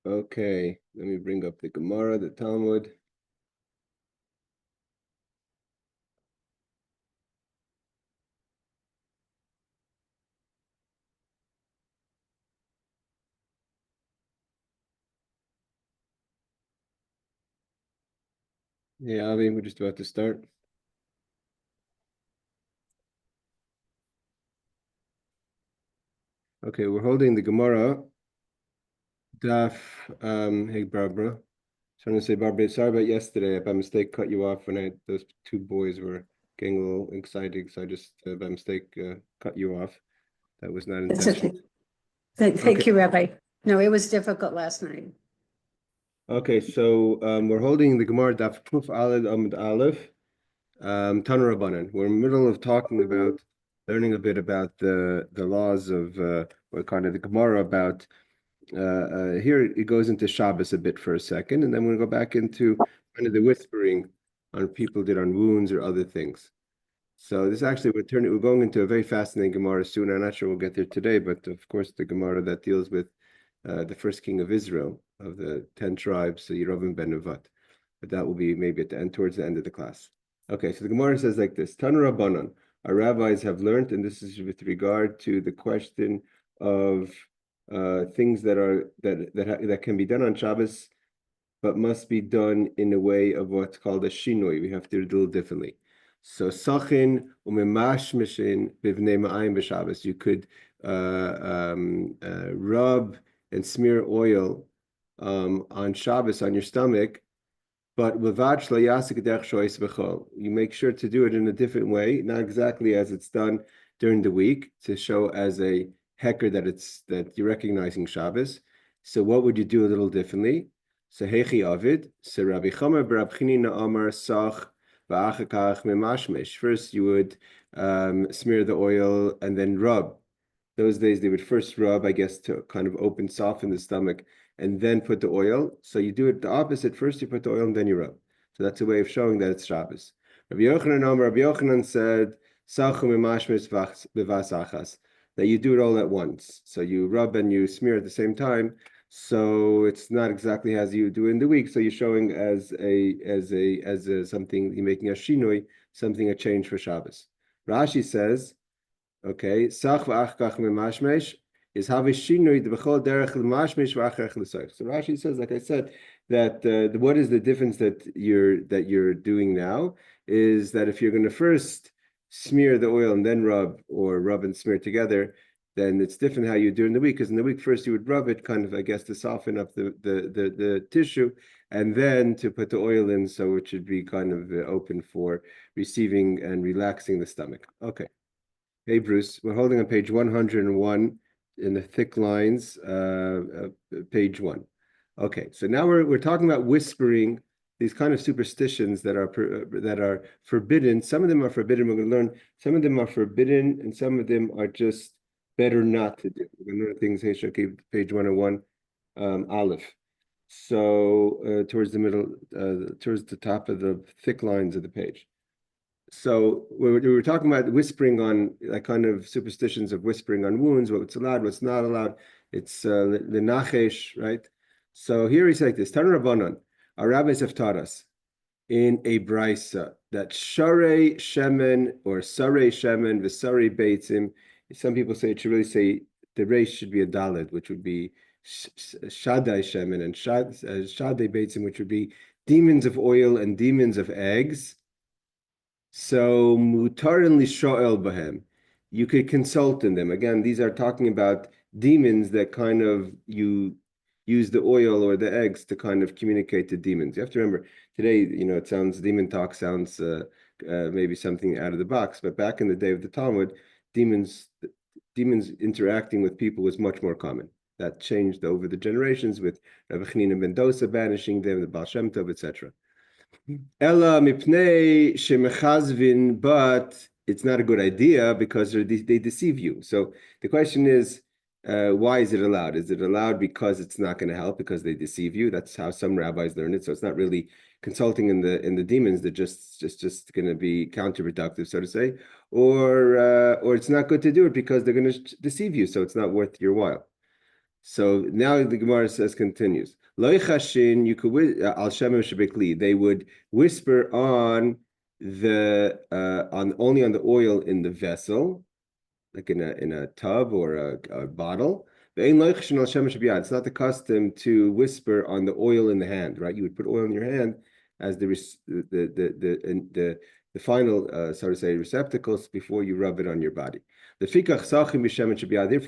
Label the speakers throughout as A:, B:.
A: Okay, let me bring up the Gemara, the Talmud. Yeah, Avi, we're just about to start. Okay, we're holding the Gemara. Daf, hey Barbara. Trying to say, Barbara, sorry about yesterday. I by mistake cut you off when those two boys were getting a little excited, so I just by mistake cut you off. That was not intentional.
B: Thank you, Rabbi. No, it was difficult last night.
A: Okay, so we're holding the Gemara Daf Kuf Aled Amud Aleph, Tanu Rabbanan. We're in the middle of talking about learning a bit about the laws of what kind of the Gemara about. Here it goes into Shabbos a bit for a second, and then we'll go back into kind of the whispering on people did on wounds or other things. So this actually we're going into a very fascinating Gemara soon. I'm not sure we'll get there today, but of course the Gemara that deals with the first king of Israel of the 10 tribes, so Yeroboam ben Nebat. But that will be maybe at the end, towards the end of the class. Okay, so the Gemara says like this: Tanu Rabbanan, our rabbis have learned, and this is with regard to the question of things that can be done on Shabbos, but must be done in a way of what's called a shinoi. We have to do it differently. So sachin umemashmishin bivnei ma'ayim b'Shabbos. You could rub and smear oil on Shabbos on your stomach, but you make sure to do it in a different way, not exactly as it's done during the week, to show as a hecker that you're recognizing Shabbos. So what would you do a little differently? So hechi avid. So Rabbi Chama b'Rab Chanina Amar sach v'achakach memashmesh. First you would smear the oil and then rub. Those days they would first rub, I guess, to kind of soften the stomach, and then put the oil. So you do it the opposite. First you put the oil and then you rub. So that's a way of showing that it's Shabbos. Rabbi Yochanan said, that you do it all at once. So you rub and you smear at the same time. So it's not exactly as you do in the week. So you're showing as a something, you're making a shinoi, a change for Shabbos. Rashi says, okay, sach v'achkach memashmesh is havi shinoi b'chol derech l'mashmesh v'achach l'soich. So Rashi says, like I said, that what is the difference that you're doing now is that if you're going to first smear the oil and then rub, or rub and smear together, then it's different how you do in the week. Because in the week first you would rub it, kind of, I guess, to soften up the tissue, and then to put the oil in, so it should be kind of open for receiving and relaxing the stomach. Okay. Hey, Bruce, we're holding on page 101 in the thick lines, page 1. Okay, so now we're talking about whispering, these kind of superstitions that are forbidden. Some of them are forbidden. We're going to learn some of them are forbidden, and some of them are just better not to do. We're going to learn things. Page 101, Aleph. So towards the middle, towards the top of the thick lines of the page. So we were talking about whispering on, like, kind of superstitions of whispering on wounds, what's allowed, what's not allowed. It's the nachesh, right? So here he's like this: Tanu Rabbanan, our rabbis have taught us in a brisa that sharei shemen or sarei shemen v'sarei beitzim. Some people say it should really say the resh should be a daled, which would be shadai shemen, and shadai beitzim, which would be demons of oil and demons of eggs. So mutarin lishoel bahem, you could consult in them. Again, these are talking about demons that kind of you use the oil or the eggs to kind of communicate to demons. You have to remember, today, it sounds, demon talk sounds maybe something out of the box, but back in the day of the Talmud, demons interacting with people was much more common. That changed over the generations with Rabbi Chanina ben Dosa banishing them, the Baal Shem Tov, etc. Ella mipnei shemechazvin, but it's not a good idea because they deceive you. So the question is, why is it allowed? Is it allowed because it's not going to help, because they deceive you? That's how some rabbis learn it. So it's not really consulting in the demons. They're just going to be counterproductive, so to say, or it's not good to do it because they're going to deceive you. So it's not worth your while. So now the Gemara says continues. Lo chashin, you could al shemem shebekli. They would whisper on only on the oil in the vessel, like in a tub or a bottle. It's not the custom to whisper on the oil in the hand, right? You would put oil in your hand as the final, so to say, receptacles before you rub it on your body. Therefore, you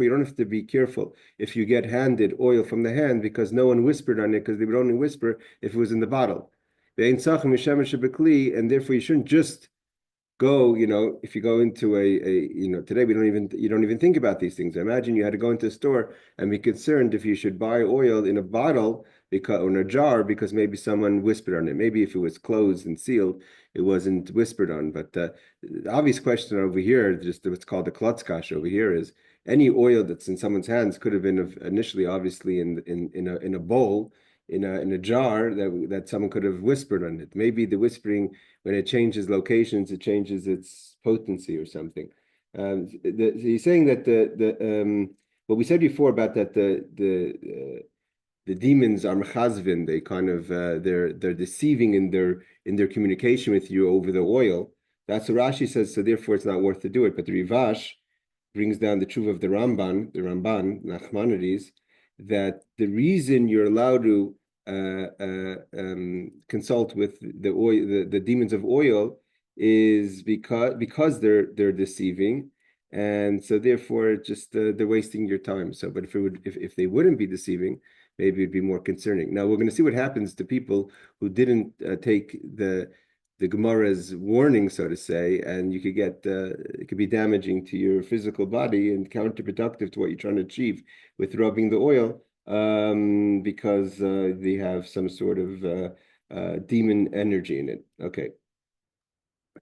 A: don't have to be careful if you get handed oil from the hand because no one whispered on it, because they would only whisper if it was in the bottle. And therefore you shouldn't just go, if you go into today you don't even think about these things. Imagine you had to go into a store and be concerned if you should buy oil in a bottle or in a jar because maybe someone whispered on it. Maybe if it was closed and sealed, it wasn't whispered on. But the obvious question over here, just what's called the klotzkash over here, is any oil that's in someone's hands could have been initially obviously in a bowl, in a jar that someone could have whispered on it. Maybe the whispering, when it changes locations, it changes its potency or something. He's saying that what we said before about that the demons are mechazvin. They kind of they're deceiving in their communication with you over the oil. That's what Rashi says. So therefore, it's not worth to do it. But the Rivash brings down the truth of the Ramban Nachmanides, that the reason you're allowed to consult with the oil, the demons of oil, is because they're deceiving, and so therefore just they're wasting your time. So, but if they wouldn't be deceiving, maybe it'd be more concerning. Now we're going to see what happens to people who didn't take the Gemara's warning, so to say, and you could get it could be damaging to your physical body and counterproductive to what you're trying to achieve with rubbing the oil, because they have some sort of demon energy in it. Okay.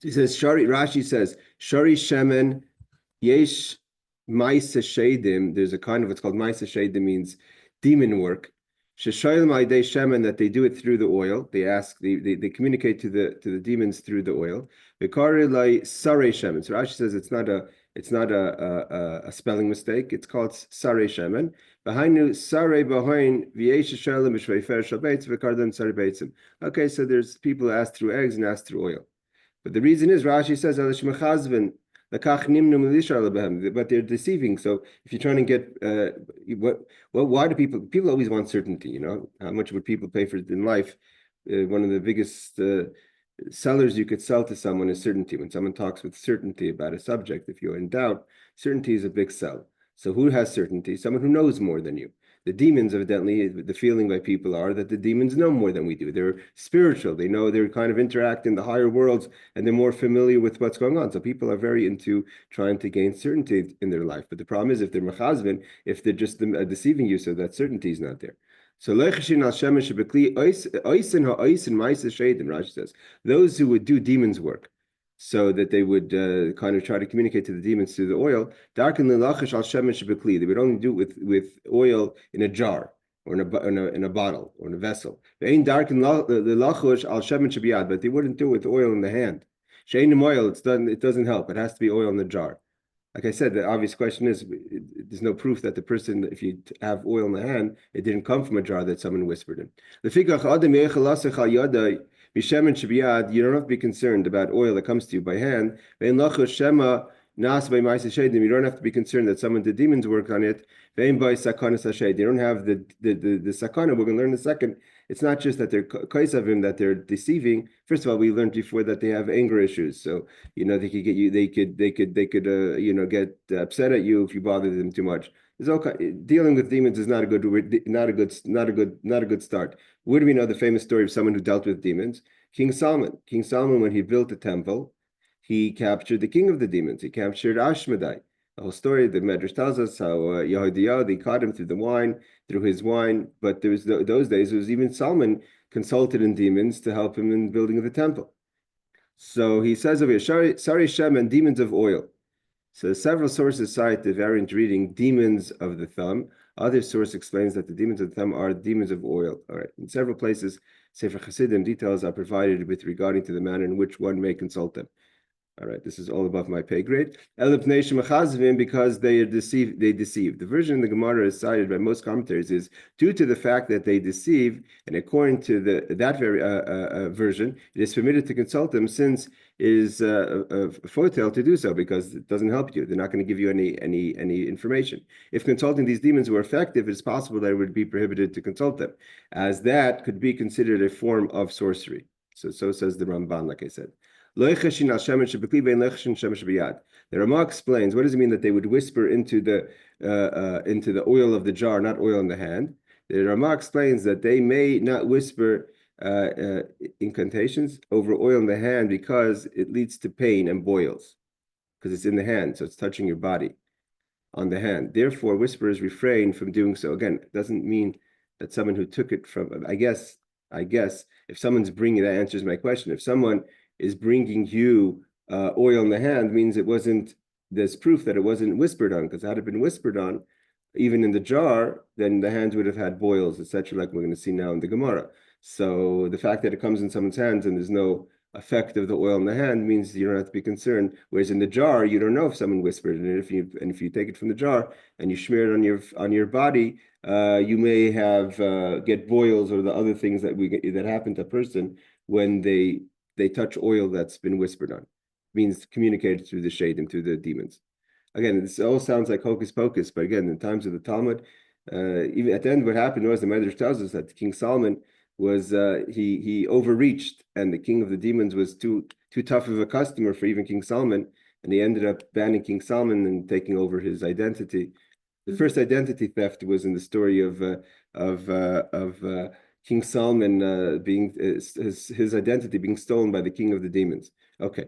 A: He says, Rashi says, Shari Shemen Yesh Maisa Shadim. There's a kind of what's called Maisa Shadim, means demon work. Sheshayim Aidei Shemen, that they do it through the oil. They communicate to the demons through the oil. Vikari Lai Sare Shemen. So Rashi says it's not a spelling mistake. It's called Sare Shemen. Behind Sare behind V'yesh Shalom B'Shveifer Shabbeitz V'Kardan Sare Beitzim. Okay, so there's people asked through eggs and asked through oil. But the reason is Rashi says but they're deceiving. So if you're trying to get why do people always want certainty? How much would people pay for it in life? One of the biggest sellers you could sell to someone is certainty. When someone talks with certainty about a subject, if you're in doubt, certainty is a big sell. So who has certainty? Someone who knows more than you. The demons, evidently, the feeling by people are that the demons know more than we do. They're spiritual. They know, they're kind of interact in the higher worlds, and they're more familiar with what's going on. So people are very into trying to gain certainty in their life. But the problem is, if they're mechazvin, if they're just deceiving you, so that certainty is not there. So Rashi says, those who would do demons work, so that they would kind of try to communicate to the demons through the oil. They would only do it with oil in a jar or in a bottle or in a vessel. But they wouldn't do it with oil in the hand. It doesn't help. It has to be oil in the jar. Like I said, the obvious question is, there's no proof that the person, if you have oil in the hand, it didn't come from a jar that someone whispered in. You don't have to be concerned about oil that comes to you by hand. You don't have to be concerned that someone did demons work on it. They don't have the sakana. We're going to learn in a second. It's not just that they're kaisavim, that they're deceiving. First of all, we learned before that they have anger issues. So they could get you. They could get upset at you if you bother them too much. Dealing with demons is not a good start. Where do we know the famous story of someone who dealt with demons? King Solomon. King Solomon, when he built the temple, he captured the king of the demons. He captured Ashmedai. The whole story, the Medrash tells us how Yehoiada, they caught him through his wine. But there was those days, it was even Solomon consulted in demons to help him in building of the temple. So he says over here, Sari Shem and demons of oil. So several sources cite the variant reading demons of the thumb. Other source explains that the demons of the thumb are demons of oil. All right. In several places, Sefer Chassidim details are provided with regarding to the manner in which one may consult them. All right, this is all above my pay grade. Because they are deceived, they deceive. The version in the Gemara is cited by most commentators is due to the fact that they deceive, and according to that very version, it is permitted to consult them since it is a foretell to do so because it doesn't help you. They're not going to give you any information. If consulting these demons were effective, it's possible that it would be prohibited to consult them, as that could be considered a form of sorcery. So says the Ramban, like I said. The Ramah explains, what does it mean that they would whisper into the oil of the jar, not oil in the hand? The Ramah explains that they may not whisper incantations over oil in the hand because it leads to pain and boils, because it's in the hand, so it's touching your body on the hand. Therefore, whisperers refrain from doing so. Again, it doesn't mean that someone who took it from, I guess, if someone's bringing, that answers my question. If someone is bringing you oil in the hand, means there's proof that it wasn't whispered on, because had it been whispered on, even in the jar, then the hands would have had boils, etc., like we're going to see now in the Gemara. So the fact that it comes in someone's hands and there's no effect of the oil in the hand means you don't have to be concerned. Whereas in the jar, you don't know if someone whispered, and if you take it from the jar and you smear it on your body, you may have get boils or the other things that happen to a person when they touch oil that's been whispered on. It means communicated through the shade and through the demons. Again, this all sounds like hocus pocus, but again, in times of the Talmud, even at the end, what happened was the Medrash tells us that King Solomon was he overreached, and the king of the demons was too tough of a customer for even King Solomon, and he ended up banning King Solomon and taking over his identity. The first identity theft was in the story of King Solomon being his identity being stolen by the king of the demons. Okay.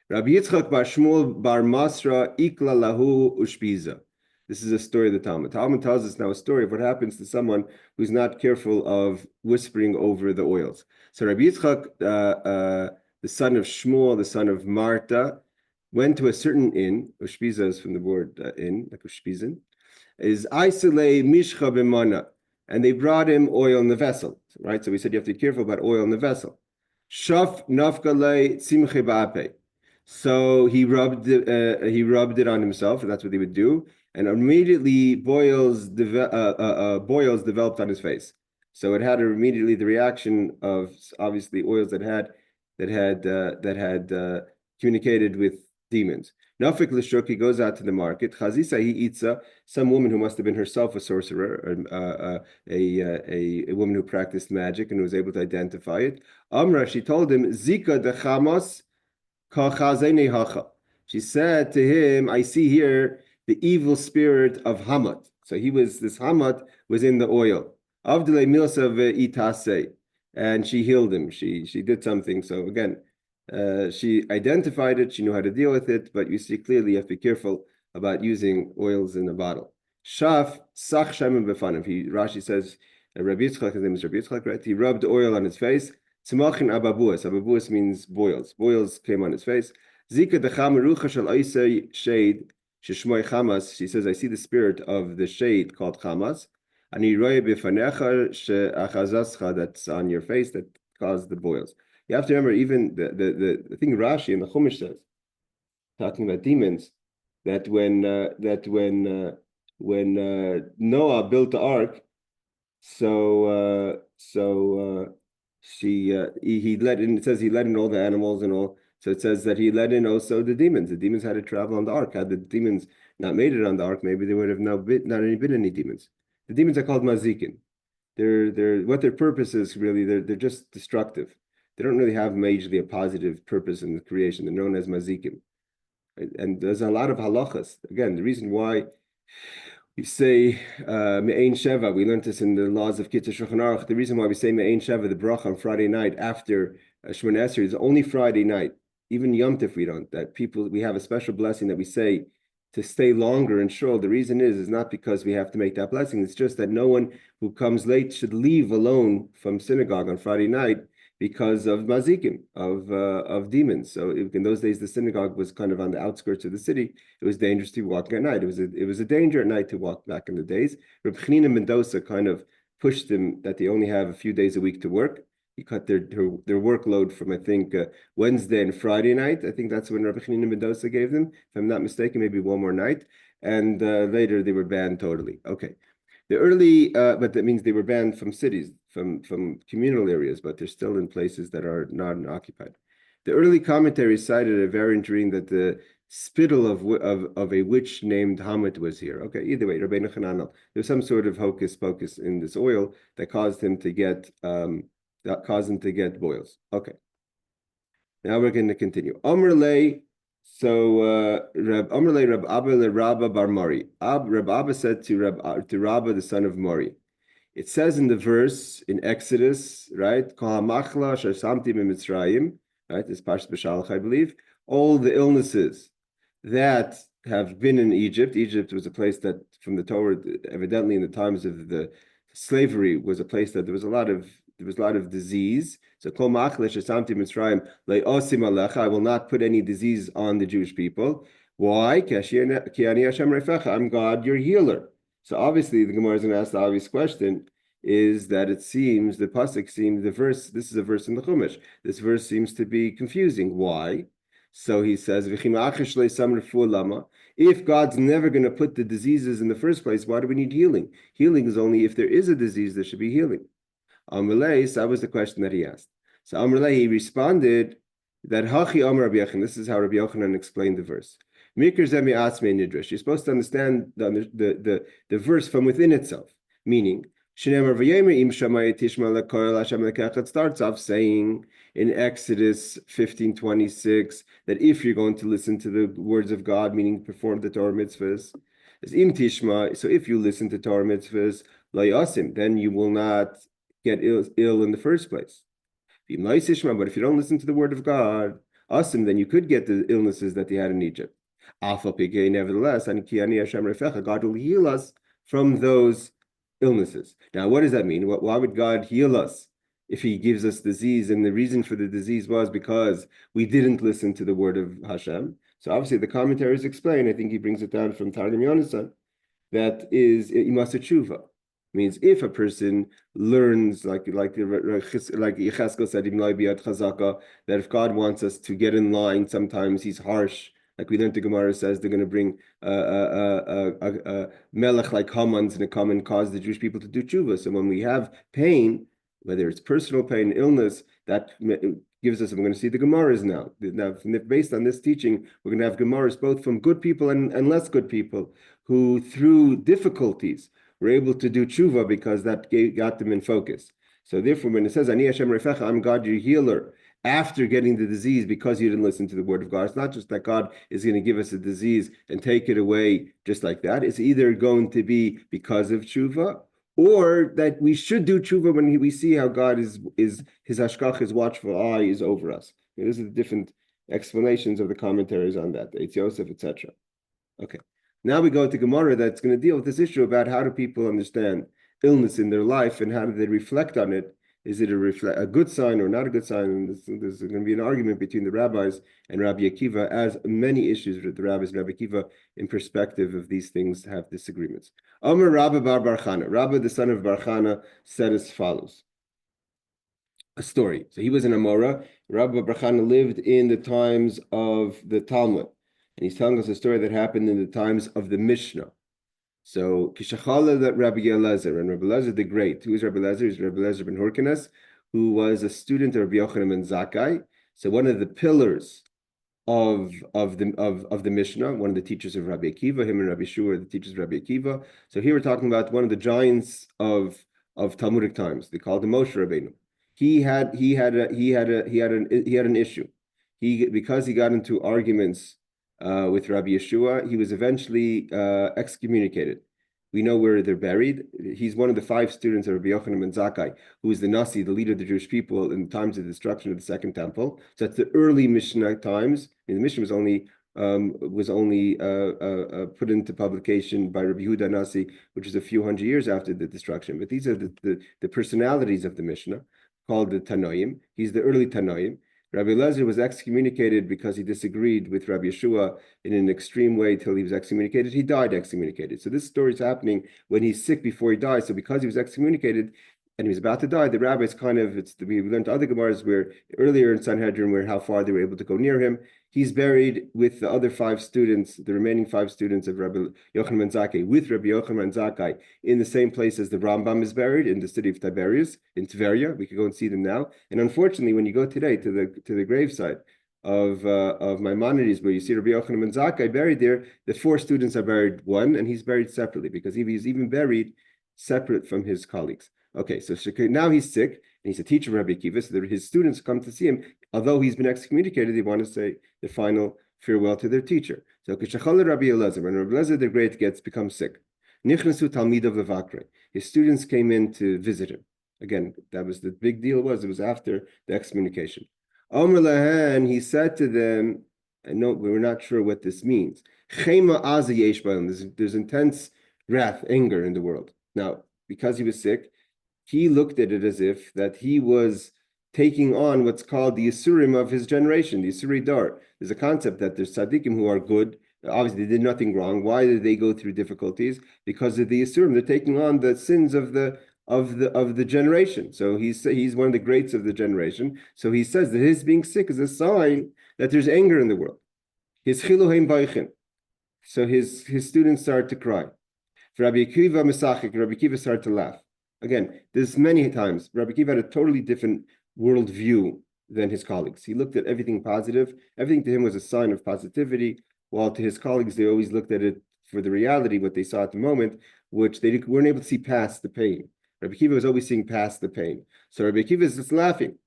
A: Rabbi Yitzchak bar Shmuel bar Masra ikla lahu ushpiza. This is a story of the Talmud. Talmud tells us now a story of what happens to someone who's not careful of whispering over the oils. So Rabbi Yitzchak, the son of Shmuel, the son of Marta, went to a certain inn. Ushpiza is from the word inn, like ushpizin. Is Aisele mishcha b'mana, and they brought him oil in the vessel. Right, so we said you have to be careful about oil in the vessel. Shaf nafkale simche ba'ape. So he rubbed it on himself, and that's what he would do. And immediately boils developed on his face. So it had immediately the reaction of obviously oils that had communicated with demons. Nafik l'shuk, goes out to the market. Chazisa he itza, some woman who must have been herself a sorcerer, a woman who practiced magic and was able to identify it. Amra, she told him, Zika de chamos ka chazene hacha. She said to him, I see here the evil spirit of Hamat. So this Hamat was in the oil. Avdele milsa ve'itase, and she healed him. She did something. So again, she identified it. She knew how to deal with it. But you see clearly, you have to be careful about using oils in a bottle. Shaf sach shemen befanim. Rashi says, Rabbi Yitzchak, his name is Rabbi Yitzchak, right? He rubbed oil on his face. Tzmachin ababuas. Ababuas means boils. Boils came on his face. Zika decham rucha shel oisei shade. Shishmoy Chamas, she says, I see the spirit of the shade called Chamas, and that's on your face that caused the boils. You have to remember, even the thing Rashi in the Chumash says, talking about demons, that when Noah built the ark, he let in. It says he let in all the animals and all. So it says that he let in also the demons. The demons had to travel on the ark. Had the demons not made it on the ark, maybe there would have not been any demons. The demons are called mazikin. What their purpose is really, they're just destructive. They don't really have majorly a positive purpose in the creation. They're known as mazikim. And there's a lot of halachas. Again, the reason why we say Me'ein Sheva, we learned this in the laws of Kitzur Shulchan Aruch. The reason why we say Me'ein Sheva, the bracha on Friday night after Shemona Esrei, is only Friday night. Even Yom Tov we don't. We have a special blessing that we say to stay longer in shul. The reason is not because we have to make that blessing. It's just that no one who comes late should leave alone from synagogue on Friday night because of mazikim, of demons. So in those days, the synagogue was kind of on the outskirts of the city. It was dangerous to walk at night. It was a danger at night to walk back in the days. Reb Chanina Mendoza kind of pushed them that they only have a few days a week to work. He cut their workload from, I think, Wednesday and Friday night. I think that's when Rabbi Chanina Mendoza gave them, if I'm not mistaken, maybe one more night. And later they were banned totally. Okay. The early, but that means they were banned from cities, from communal areas, but they're still in places that are not occupied. The early commentaries cited a variant reading that the spittle of a witch named Hamet was here. Okay, either way, Rabbeinu Hananel, there's some sort of hocus pocus in this oil that caused him to get boils. Okay. Now we're going to continue. Amr lay. So Rab Abba Rabba Bar Mari. Rab Abba said to Rabba the son of Mari. It says in the verse in Exodus, right? Right, this Parshas B'Shalach, I believe. All the illnesses that have been in Egypt. Egypt was a place that, from the Torah, evidently in the times of the slavery, was a place that there was a lot of disease. So I will not put any disease on the Jewish people. Why? I'm God, your healer. So obviously the Gemara is going to ask the obvious question, is that it seems, the pasuk seems, this is a verse in the Chumash. This verse seems to be confusing. Why? So he says, if God's never going to put the diseases in the first place, why do we need healing? Healing is only if there is a disease, there should be healing. Amrlei, so that was the question that he asked. So Amrlei, he responded that Hachi Amr Rabbi Yochanan, this is how Rabbi Yochanan explained the verse. Mikr Zemi Atzmei Nidrash. You're supposed to understand the verse from within itself, meaning, it starts off saying in Exodus 15:26 that if you're going to listen to the words of God, meaning perform the Torah mitzvahs, so if you listen to Torah mitzvahs, then you will not get ill in the first place. But if you don't listen to the word of God, then you could get the illnesses that they had in Egypt. Nevertheless, God will heal us from those illnesses. Now, what does that mean? Why would God heal us if he gives us disease? And the reason for the disease was because we didn't listen to the word of Hashem. So obviously the commentaries explain, I think he brings it down from Targum Yonasan, that is Imasa Tshuva. Means if a person learns, like Yecheskel said, that if God wants us to get in line, sometimes he's harsh. Like we learned, the Gemara says they're going to bring a melech like Haman's going to come and cause the Jewish people to do tshuva. So when we have pain, whether it's personal pain, illness, that gives us, I'm going to see the Gemaras now. Now, based on this teaching, we're going to have Gemaras both from good people and less good people who, through difficulties, were able to do tshuva because that got them in focus. So therefore, when it says, Ani Hashem Refecha, I'm God, your healer, after getting the disease because you didn't listen to the word of God, it's not just that God is going to give us a disease and take it away just like that. It's either going to be because of tshuva, or that we should do tshuva when we see how God is his hashkach, his watchful eye is over us. These are the different explanations of the commentaries on that, Eitz Yosef, etc. Okay. Now we go to Gemara that's going to deal with this issue about how do people understand illness in their life and how do they reflect on it. Is it a good sign or not a good sign? And there's going to be an argument between the rabbis and Rabbi Akiva, as many issues with the rabbis and Rabbi Akiva in perspective of these things have disagreements. Amar Rabba bar Barchana. Rabba, the son of Barchana, said as follows. A story. So he was an Amora. Rabba Barchana lived in the times of the Talmud. And he's telling us a story that happened in the times of the Mishnah. So, Kishachala that Rabbi Eliezer, and Rabbi Eliezer the Great. Who is Rabbi Eliezer? He's Rabbi Eliezer ben Hurkanes, who was a student of Rabbi Yochanan ben Zakkai. So, one of the pillars of the Mishnah, one of the teachers of Rabbi Akiva, him and Rabbi Shua are the teachers of Rabbi Akiva. So here we're talking about one of the giants of Talmudic times. They called him Moshe Rabbeinu. He had an issue. Because he got into arguments with Rabbi Yeshua, he was eventually excommunicated. We know where they're buried. He's one of the 5 students of Rabbi Yochanan ben Zakkai, who is the Nasi, the leader of the Jewish people in the times of the destruction of the Second Temple. So that's the early Mishnah times. And the Mishnah was only put into publication by Rabbi Yehuda Nasi, which is a few hundred years after the destruction. But these are the personalities of the Mishnah, called the Tanoim. He's the early Tanoim. Rabbi Eliezer was excommunicated because he disagreed with Rabbi Yeshua in an extreme way till he was excommunicated. He died excommunicated. So this story is happening when he's sick before he dies. So because he was excommunicated, and he was about to die, the rabbis we learned other Gemaras where earlier in Sanhedrin, where how far they were able to go near him. He's buried with the other 5 students, the remaining 5 students of Rabbi Yochanan ben Zakkai, with Rabbi Yochanan ben Zakkai, in the same place as the Rambam is buried, in the city of Tiberias, in Tveria. We could go and see them now. And unfortunately, when you go today to the gravesite of Maimonides, where you see Rabbi Yochanan ben Zakkai buried there, the 4 students are buried one, and he's buried separately, because he's even buried separate from his colleagues. Okay, so now he's sick, and he's a teacher of Rabbi Akiva, so his students come to see him. Although he's been excommunicated, they want to say the final farewell to their teacher. So Rabbi Eliezer, when Rabbi Eliezer the Great becomes sick, Nichnasu Talmidav Levakre, his students came in to visit him. Again, that was the big deal. It was after the excommunication. Omer Lahan, he said to them, I know we're not sure what this means. There's intense wrath, anger in the world. Now, because he was sick, he looked at it as if that he was taking on what's called the Yisurim of his generation, the Yisuri Dar. There's a concept that there's tzaddikim who are good. Obviously, they did nothing wrong. Why did they go through difficulties? Because of the Yisurim. They're taking on the sins of the generation. So he's one of the greats of the generation. So he says that his being sick is a sign that there's anger in the world. His chiluheim baichin. So his students started to cry. Rabbi Akiva started to laugh. Again, there's many times Rabbi Akiva had a totally different worldview than his colleagues. He looked at everything positive. Everything to him was a sign of positivity, while to his colleagues, they always looked at it for the reality, what they saw at the moment, which they weren't able to see past the pain. Rabbi Akiva was always seeing past the pain. So Rabbi Akiva is just laughing.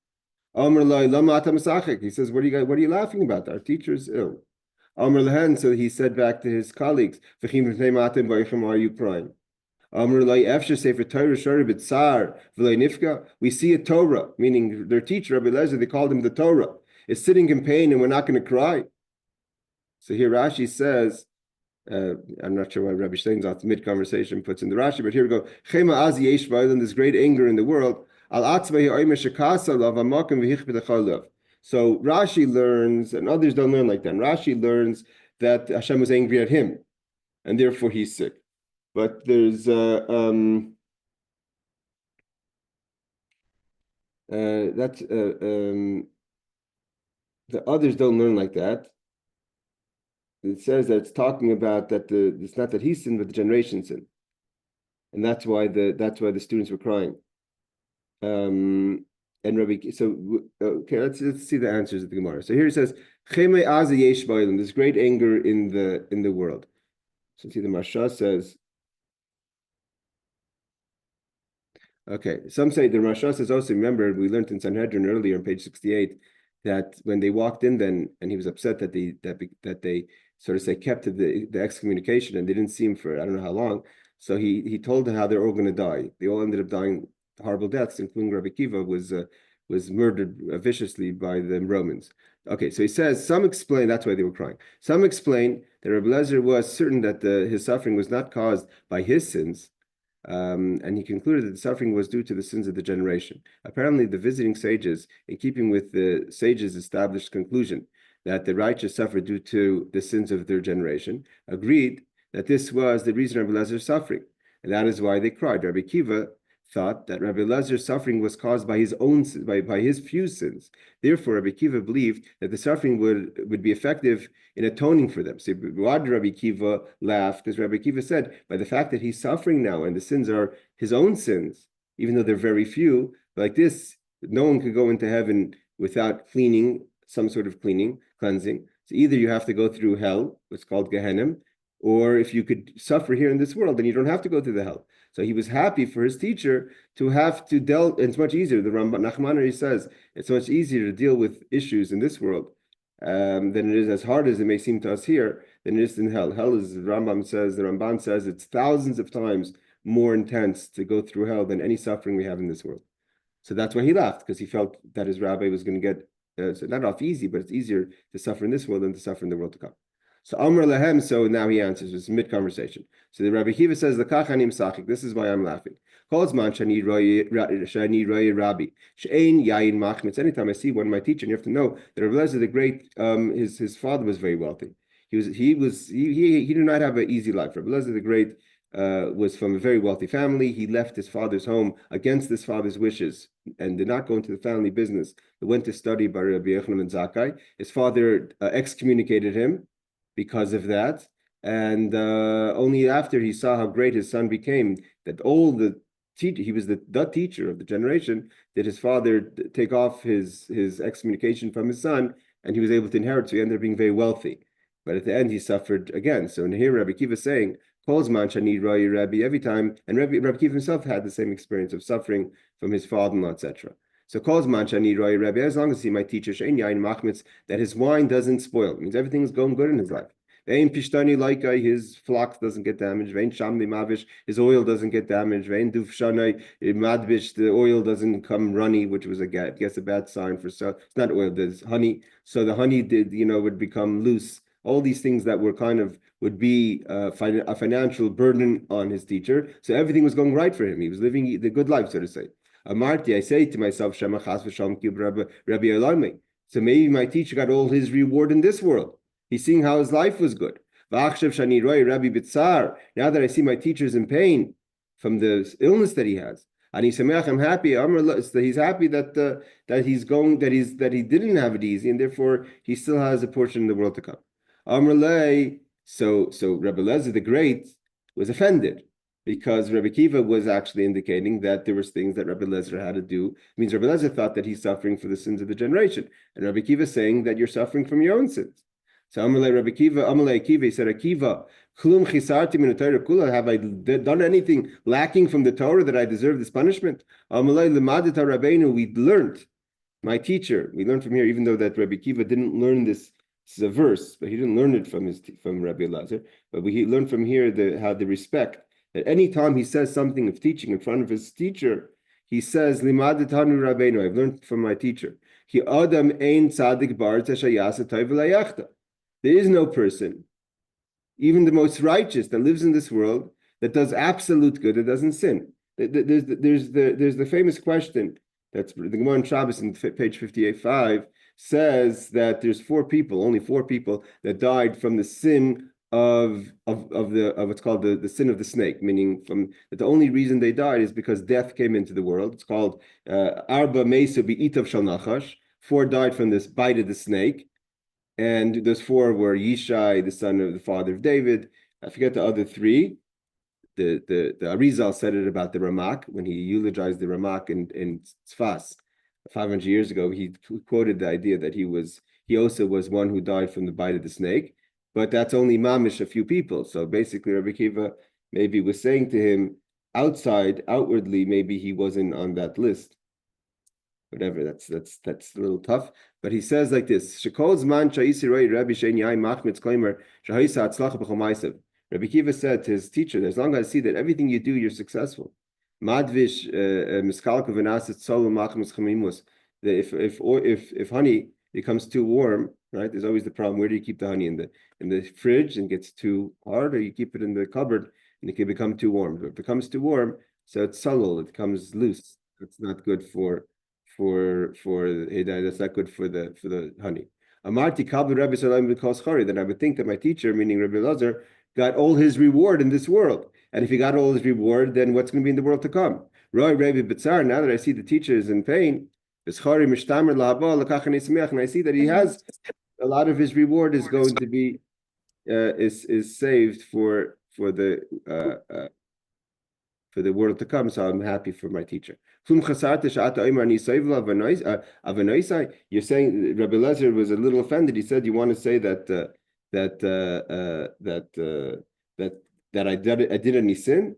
A: He says, what are you laughing about? Our teacher is ill. So he said back to his colleagues, why are you crying? We see a Torah, meaning their teacher, Rabbi Eliezer, they called him the Torah, is sitting in pain and we're not going to cry. So here Rashi says, I'm not sure why Rabbi Steinsaltz mid-conversation puts in the Rashi, but here we go. There's great anger in the world. So Rashi learns, and others don't learn like that. Rashi learns that Hashem was angry at him, and therefore he's sick. But there's the others don't learn like that. It says that it's talking about that it's not that he sinned, but the generation sinned, and that's why the students were crying. And Rabbi, so okay, let's see the answers of the Gemara. So here it says, there's great anger in the world. So see the Marsha says. Okay, some say the Rasha says also, remember, we learned in Sanhedrin earlier on page 68 that when they walked in then, and he was upset that they sort of say kept the excommunication and they didn't see him for I don't know how long. So he told them how they're all going to die. They all ended up dying horrible deaths, including Rabbi Akiva was murdered viciously by the Romans. Okay, so he says, some explain, that's why they were crying. Some explain that Rabbi Eliezer was certain that his suffering was not caused by his sins, and he concluded that the suffering was due to the sins of the generation. Apparently, the visiting sages, in keeping with the sages' established conclusion that the righteous suffered due to the sins of their generation, agreed that this was the reason Rabbi Eliezer's suffering, and that is why they cried. Rabbi Akiva thought that Rabbi Eliezer's suffering was caused by his own by his few sins. Therefore, Rabbi Akiva believed that the suffering would be effective in atoning for them. So why did Rabbi Akiva laugh? Because Rabbi Akiva said, by the fact that he's suffering now and the sins are his own sins, even though they're very few, like this, no one could go into heaven without cleaning, some sort of cleansing. So either you have to go through hell, what's called Gehenna, or if you could suffer here in this world, then you don't have to go through the hell. So he was happy for his teacher to have to deal. It's much easier. The Nachmani says it's much easier to deal with issues in this world than it is, as hard as it may seem to us here, than it is in hell. Hell is, the Ramban says, it's thousands of times more intense to go through hell than any suffering we have in this world. So that's why he laughed, because he felt that his rabbi was going to get, so not off easy, but it's easier to suffer in this world than to suffer in the world to come. So Amr Lahem, so now he answers, it's mid-conversation. So the Rabbi Akiva says, L'kachanim sachik, this is why I'm laughing. Kolzman shani roi rabbi, she'ein yayin machmitz. Anytime I see one of my teachers, you have to know that Rabbi Eliezer the Great, his father was very wealthy. He did not have an easy life. Rabbi Eliezer the Great was from a very wealthy family. He left his father's home against his father's wishes and did not go into the family business. He went to study by Rabbi Yochanan and Zakkai. His father excommunicated him because of that. And only after he saw how great his son became, that all the teacher, he was the teacher of the generation, did his father take off his excommunication from his son, and he was able to inherit. So he ended up being very wealthy. But at the end, he suffered again. So here, Rabbi Kiva is saying, every time, and Rabbi Kiva himself had the same experience of suffering from his father-in-law, etc. So calls manchani roi Rabbi, as long as he might teach that his wine doesn't spoil. It means everything is going good in his life. His flocks doesn't get damaged. His oil doesn't get damaged. The oil doesn't come runny, which was I guess a bad sign for so it's not oil, there's honey. So the honey would become loose. All these things that were would be a financial burden on his teacher. So everything was going right for him. He was living the good life, so to say. Amarti, I say to myself, so maybe my teacher got all his reward in this world. He's seeing how his life was good. Now that I see my teacher's in pain from the illness that he has, and I'm happy. He's happy that he didn't have it easy, and therefore he still has a portion in the world to come. So Rabbi Eliezer the Great was offended because Rabbi Kiva was actually indicating that there was things that Rabbi Eliezer had to do. It means Rabbi Eliezer thought that he's suffering for the sins of the generation, and Rabbi Kiva is saying that you're suffering from your own sins. So Amalei Rabbi Kiva, Amalei Akiva, he said, Akiva, Klum chisarti min Torah kula. Have I done anything lacking from the Torah that I deserve this punishment? Amalei Lemadet Rabbeinu, we learned, my teacher, we learned from here, even though that Rabbi Kiva didn't learn this is a verse, but he didn't learn it from Rabbi Eliezer. But he learned from here how the respect that any time he says something of teaching in front of his teacher, he says, Limadetanu Rabbeinu, I've learned from my teacher. Ki adam ein tzadik bar teshayasa toiv v'layachta. There is no person, even the most righteous that lives in this world, that does absolute good, that doesn't sin. There's the famous question that's the Gemara on Shabbos in page 58.5 says that there's only four people that died from the sin of what's called the sin of the snake, meaning that the only reason they died is because death came into the world. It's called Arba Mesu Be'itav Shal Nachash. 4 died from this bite of the snake. And those 4 were Yishai, the son of the father of David. I forget the other 3. The Arizal said it about the Ramak when he eulogized the Ramak in Tzfas 500 years ago. He quoted the idea that he also was one who died from the bite of the snake, but that's only mamish a few people. So basically, Rabbi Kiva maybe was saying to him, outwardly, maybe he wasn't on that list. Whatever, that's a little tough. But he says like this: Rabbi Kiva said to his teacher, as long as I see that everything you do, you're successful. If honey becomes too warm, right? There's always the problem. Where do you keep the honey? In the fridge and gets too hard, or you keep it in the cupboard and it can become too warm. If it becomes too warm, so it's sulul, it becomes loose. It's not good for that's not good for the honey. Amarti kabel Rabbi Salam because Chari. Then I would think that my teacher, meaning Rabbi Eliezer, got all his reward in this world. And if he got all his reward, then what's going to be in the world to come? Roy Rabbi Bitzar. Now that I see the teacher is in pain, and I see that he has a lot of his reward is going to be is saved for the world to come. So I'm happy for my teacher. You're saying Rabbi Eliezer was a little offended. He said, "You want to say that I did any sin?"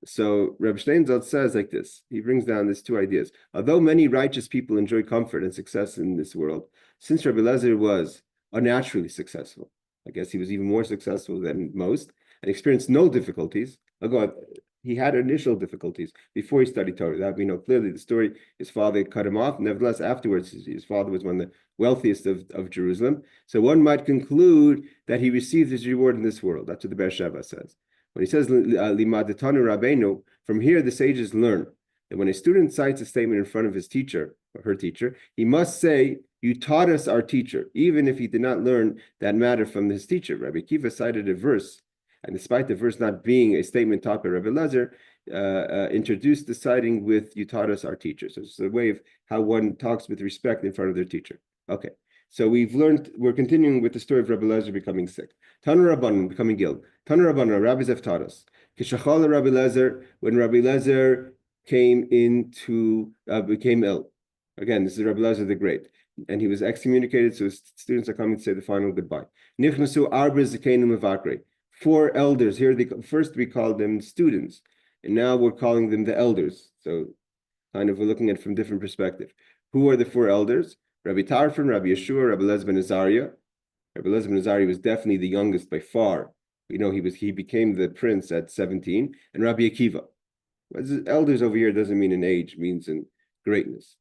A: So Rabbi Steinzelt says like this. He brings down these 2 ideas. Although many righteous people enjoy comfort and success in this world, since Rabbi Eliezer was unnaturally successful, I guess he was even more successful than most, and experienced no difficulties. He had initial difficulties before he studied Torah. That we know clearly. The story, his father cut him off. Nevertheless, afterwards, his father was one of the wealthiest of Jerusalem. So one might conclude that he received his reward in this world. That's what the Be'er Sheva says. When he says, Limadetanu Rabbeinu, from here the sages learn that when a student cites a statement in front of his teacher, or her teacher, he must say, "You taught us, our teacher," even if he did not learn that matter from his teacher. Rabbi Kiva cited a verse And despite the verse not being a statement taught by Rabbi Eliezer, introduced the citing with "You taught us, our teacher." So it's a way of how one talks with respect in front of their teacher. Okay, so we're continuing with the story of Rabbi Eliezer becoming sick. Tanu Rabbanan becoming ill. Tanu Rabbanan, rabbis have taught us. Kishachal Rabbi Eliezer, when Rabbi Eliezer became ill. Again, this is Rabbi Eliezer the Great. And he was excommunicated, so his students are coming to say the final goodbye. Nichnasu arba zakenim mevakre. 4 elders. Here, first we called them students, and now we're calling them the elders. So, kind of, we're looking at it from different perspective. Who are the 4 elders? Rabbi Tarfon, Rabbi Yeshua, Rabbi Eliezer ben Azariah. Rabbi Eliezer ben Azariah was definitely the youngest by far. We know he became the prince at 17, and Rabbi Akiva. Elders over here doesn't mean in age, it means in greatness.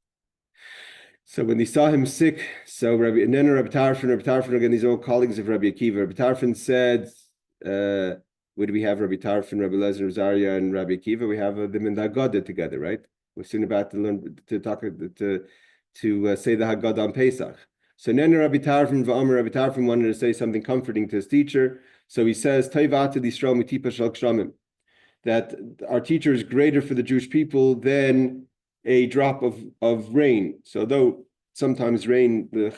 A: So when they saw him sick, and then Rabbi Tarfon, again, these are all colleagues of Rabbi Akiva. Rabbi Tarfon said, where do we have Rabbi Tarfon, Rabbi Eliezer, Azariah, and Rabbi Akiva? We have them in the Haggadah together, right? We're soon about to learn to say the Haggadah on Pesach. So then Rabbi Tarfon wanted to say something comforting to his teacher. So he says, that our teacher is greater for the Jewish people than a drop of rain. So though sometimes rain, it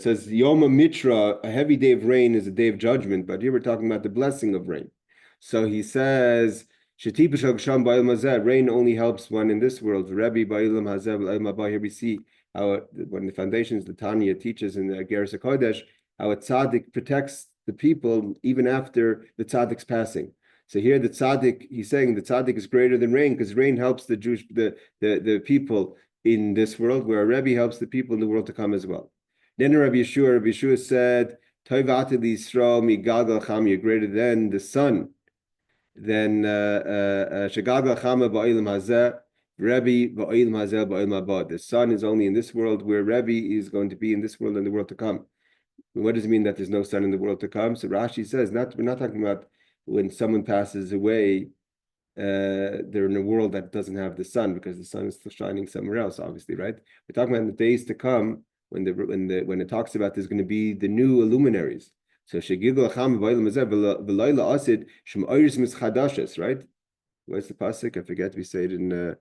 A: says Yoma Mitra, a heavy day of rain is a day of judgment, but here we're talking about the blessing of rain. So he says, rain only helps one in this world. Here we see how one of the foundations, the Tanya teaches in the Geras HaKodesh, how a tzaddik protects the people even after the tzaddik's passing. So here the tzaddik, he's saying the tzaddik is greater than rain because rain helps the Jewish, the people in this world, where a Rebbe helps the people in the world to come as well. Then Rabbi Yeshua said, you're greater than the sun. Then the sun is only in this world, where Rebbe is going to be in this world and the world to come. What does it mean that there's no sun in the world to come? So Rashi says, we're not talking about when someone passes away, they're in a world that doesn't have the sun because the sun is still shining somewhere else, obviously, right? We're talking about the days to come when it talks about there's going to be the new luminaries. So Shegigul Acham V'Layla Asid Shem Oyris Mischadashes, right? Where's the pasuk? I forget. We say it in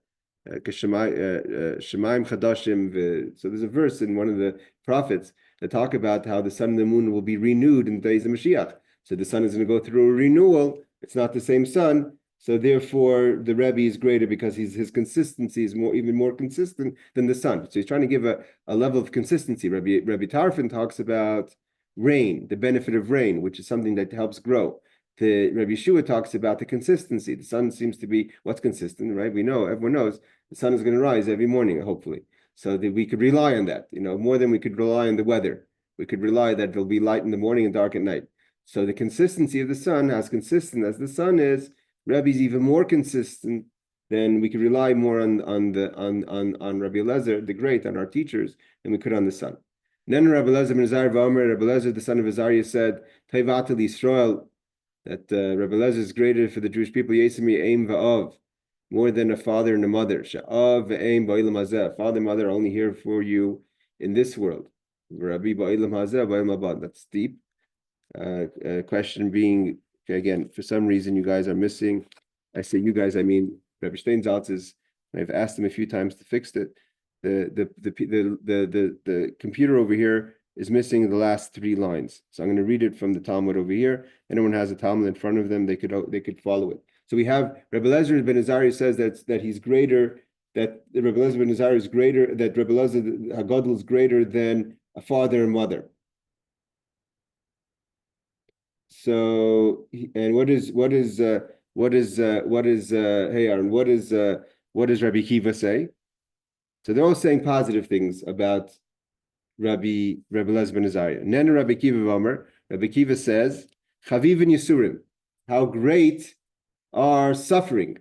A: Shemaim Chadashim. So there's a verse in one of the prophets that talk about how the sun and the moon will be renewed in the days of Mashiach. So the sun is going to go through a renewal. It's not the same sun. So therefore, the Rebbe is greater because his consistency is even more consistent than the sun. So he's trying to give a level of consistency. Rabbi Tarfon talks about rain, the benefit of rain, which is something that helps grow. The Rabbi Yeshua talks about the consistency. The sun seems to be what's consistent, right? Everyone knows the sun is going to rise every morning, hopefully. So that we could rely on that, more than we could rely on the weather. We could rely that there'll be light in the morning and dark at night. So the consistency of the sun, as consistent as the sun is, Rebbe is even more consistent. Then we could rely more on Rabbi Eliezer, the Great, on our teachers, than we could on the sun. And then Rabbi Eliezer ben Azariah Rabbi Eliezer, the son of Azariah, said, Taivatel Yisrael, that Rabbi Eliezer is greater for the Jewish people, Yesemi Eim Va'av, more than a father and a mother. Sha'av ve'eim ba'ilam hazeh. Father and mother are only here for you in this world. Rabbi ba'ilam hazeh ba'ilam haba. That's deep. Question being, again, for some reason you guys are missing. I say you guys, I mean Rabbi Steinsaltz is. I've asked him a few times to fix it. The computer over here is missing the last 3 lines. So I'm going to read it from the Talmud over here. Anyone has a Talmud in front of them, they could follow it. So we have Rabbi Eliezer ben Azariah says that he's greater, that Rabbi Eliezer ben Azariah is greater, that Rabbi Eliezer Hagadol is greater than a father and mother. So, and what does Rabbi Akiva say? So they're all saying positive things about Rabbi Eliezer ben Azariah. And then Rabbi Akiva says, Chavivin Yisurim, how great are suffering.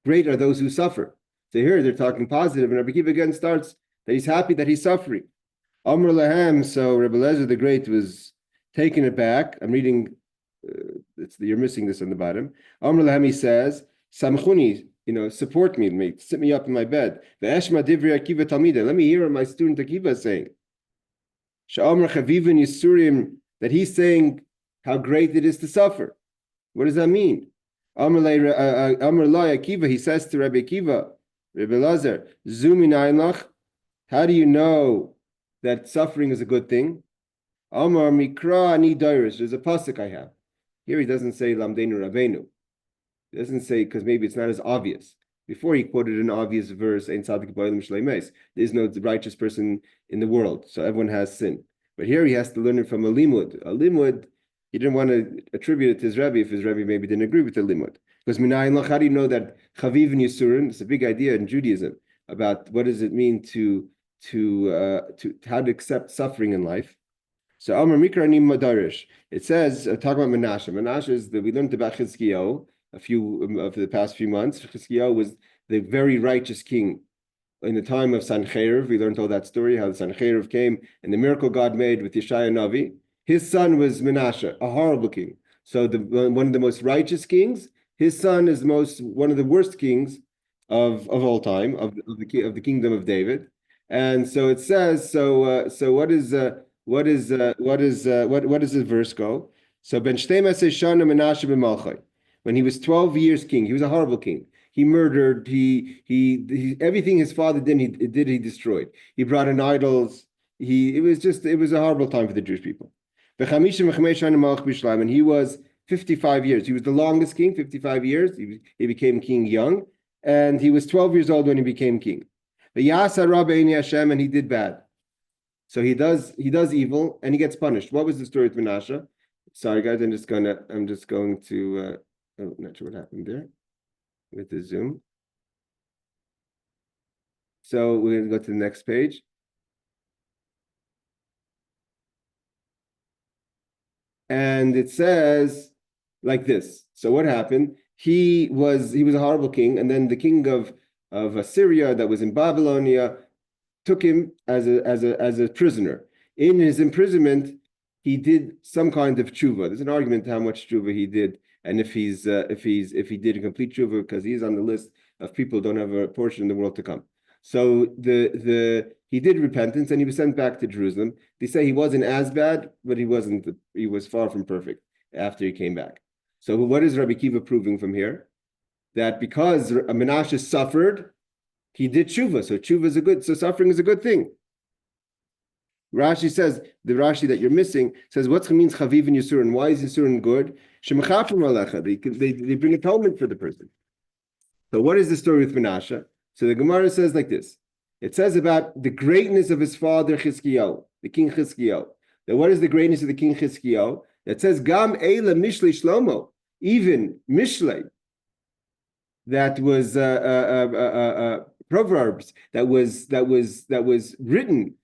A: Great are those who suffer. So here they're talking positive, and Rabbi Akiva again starts that he's happy that he's suffering. Amr Lahem, so Rabbi Eliezer the Great was taken aback. I'm reading, you're missing this on the bottom. Amr Lahem, he says, Samchuni, support me, sit me up in my bed. Ve'eshma divri Akiva talmida, let me hear what my student Akiva is saying. Sha'amr Chavivin Yisurim, that he's saying how great it is to suffer. What does that mean? Amr Lai Akiva, he says to Rabbi Akiva, Rabbi Eliezer, Zumi Nainlach, how do you know that suffering is a good thing? Amar Mikra Ani Dairis, there's a pasuk I have. Here he doesn't say Lamdeinu Rabbeinu. He doesn't say, because maybe it's not as obvious. Before he quoted an obvious verse, Ein Tzadik Ba'olam Shleimes. There's no righteous person in the world, so everyone has sin. But here he has to learn it from a limud. A limud, he didn't want to attribute it to his Rebbe if his Rebbe maybe didn't agree with the limud. Because Minayin Lach, how do you know that Chaviv and Yisurin? It's a big idea in Judaism about what does it mean to how to accept suffering in life. So Amar Mikra Ani Madarish. It says, talk about Menashe. Menashe is we learned about Chizkiyahu a few of the past few months. Chizkiyahu was the very righteous king in the time of Sanhedrin. We learned all that story, how the Sanhedrin came and the miracle God made with Yeshaya Navi. His son was Menashe, a horrible king. So one of the most righteous kings. His son is one of the worst kings of all time of the kingdom of David. And so it says. So what does the verse go? So Ben Shteimes Shana Menashe b'Malchai. When he was 12 years king, he was a horrible king. He murdered. He everything his father did. He destroyed. He brought in idols. It was a horrible time for the Jewish people. And he was 55 years. He was the longest king, 55 years. He became king young, and he was 12 years old when he became king. And he did bad. So he does evil and he gets punished. What was the story with Menashe? Sorry guys, I'm just going to not sure what happened there with the Zoom. So we're going to go to the next page. And it says like this. So what happened? He was a horrible king, and then the king of Assyria that was in Babylonia took him as a prisoner. In his imprisonment, he did some kind of tshuva. There's an argument how much tshuva he did, and if he did a complete tshuva, because he's on the list of people who don't have a portion in the world to come. So he did repentance and he was sent back to Jerusalem. They say he wasn't as bad, but he was far from perfect after he came back. So what is Rabbi Akiva proving from here? That because Menashe suffered, he did tshuva. So suffering is a good thing. Rashi says, the Rashi that you're missing says, what means Chaviv and Yisurin? Why is Yisurin good? They bring atonement for the person. So what is the story with Menashe? So the Gemara says like this. It says about the greatness of his father Chizkiyahu, the king Chizkiyahu. Now what is the greatness of the king Chizkiyahu? It says, Gam Eila Mishlei Shlomo, even Mishlei, that was Proverbs, that was written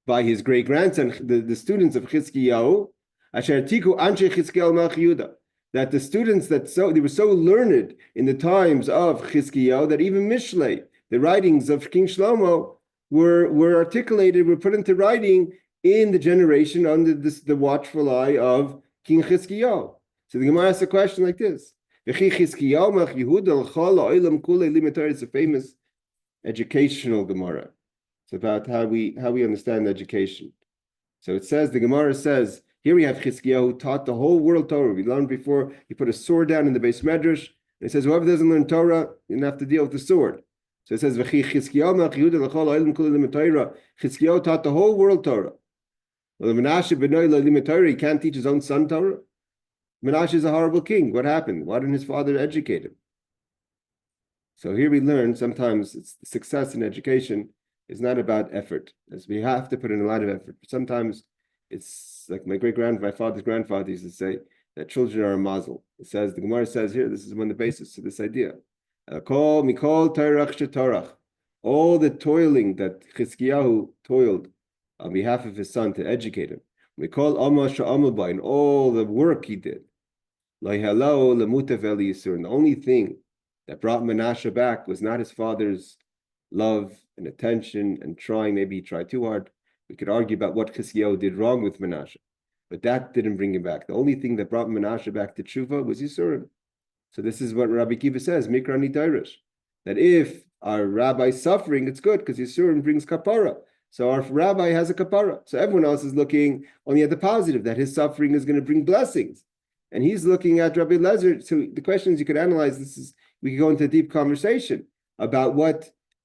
A: by his great grandson, the students of Chizkiyahu, Asher Tiku Anshe Chizkiyahu Melech Yehuda, that the students they were so learned in the times of Chizkiyahu that even Mishlei, the writings of King Shlomo, were articulated, were put into writing in the generation under the watchful eye of King Chizkiyahu. So the Gemara asks a question like this. It's a famous educational Gemara. It's about how we understand education. So it says, the Gemara says, here we have Chizkiyahu who taught the whole world Torah. We learned before, he put a sword down in the Beis Medrash, and it says, whoever doesn't learn Torah, you don't have to deal with the sword. So it says, Chizkiyahu taught the whole world Torah. Well, Menashe he can't teach his own son Torah. Menashe is a horrible king. What happened? Why didn't his father educate him? So here we learn sometimes success in education is not about effort, as we have to put in a lot of effort. Sometimes it's like my father's grandfather used to say that children are a mazel. It says, the Gemara says here, this is one of the basis to this idea. All the toiling that Chizkiyahu toiled on behalf of his son to educate him. We call and all the work he did. And the only thing that brought Menashe back was not his father's love and attention and trying. Maybe he tried too hard. We could argue about what Chizkiyahu did wrong with Menashe, but that didn't bring him back. The only thing that brought Menashe back to tshuva was Yisurim. So this is what Rabbi Akiva says, Mikra Nidarish, that if our rabbi is suffering, it's good because Yisurim brings kapara. So our rabbi has a kapara. So everyone else is looking only at the positive, that his suffering is going to bring blessings. and he's looking at Rabbi Eliezer. So the questions you could analyze this is we could go into a deep conversation about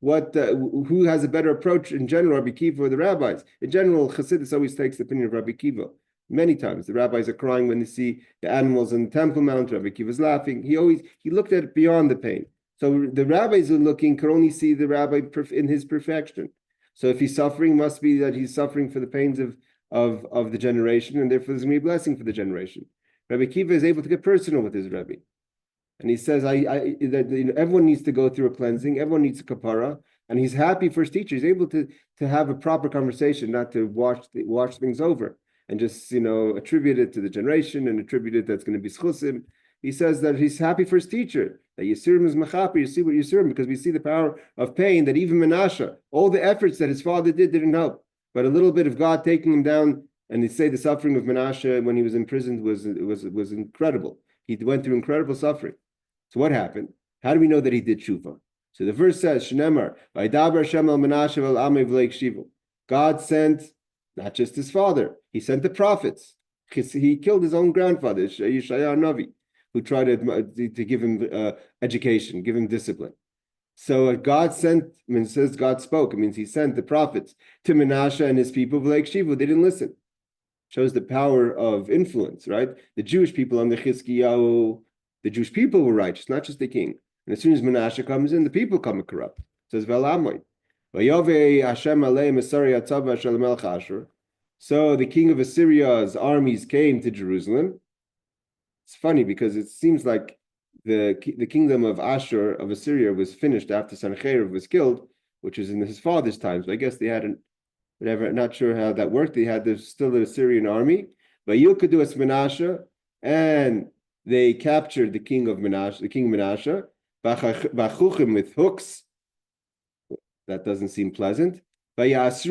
A: who has a better approach in general, Rabbi Kiva or the rabbis. In general, Chassidus always takes the opinion of Rabbi Kiva. Many times the rabbis are crying when they see the animals on the Temple Mount. Rabbi Kiva is laughing. He looked at it beyond the pain. So the rabbis are looking could only see the rabbi in his perfection. So if he's suffering, must be that he's suffering for the pains of the generation, and therefore there's going to be a blessing for the generation. Rabbi Kiva is able to get personal with his Rebbe. And he says, that everyone needs to go through a cleansing, everyone needs a kapara, and he's happy for his teacher. He's able to have a proper conversation, not to wash things over and just attribute it to the generation and attribute it that's going to be schusim. He says that he's happy for his teacher, that Yisurim is machaper, you see what Yisurim, because we see the power of pain, that even Menashe, all the efforts that his father didn't help, but a little bit of God taking him down, and they say the suffering of Menashe when he was imprisoned was incredible. He went through incredible suffering. So what happened? How do we know that he did tshuva? So the verse says, Shneimar, Vaydaber Hashem el Menashe vel Amei v'leik shivu. God sent not just his father, he sent the prophets. He killed his own grandfather, Yeshaya Navi, who tried to give him education, give him discipline. So God sent, when it says God spoke, it means he sent the prophets to Menashe and his people, v'leik shivu. They didn't listen. Shows the power of influence, right? The Jewish people under Chizkiyahu, the Jewish people were righteous, not just the king. And as soon as Menashe comes in, the people come corrupt. It says, Velamoy. So the king of Assyria's armies came to Jerusalem. It's funny because it seems like the kingdom of Ashur, of Assyria, was finished after Sanhedrin was killed, which was in his father's times. But I guess they hadn't, whatever, not sure how that worked. There's still the Assyrian army. But Yilkadu as Menashe, and they captured the king of Menashe, Bachuchim with hooks. That doesn't seem pleasant. He was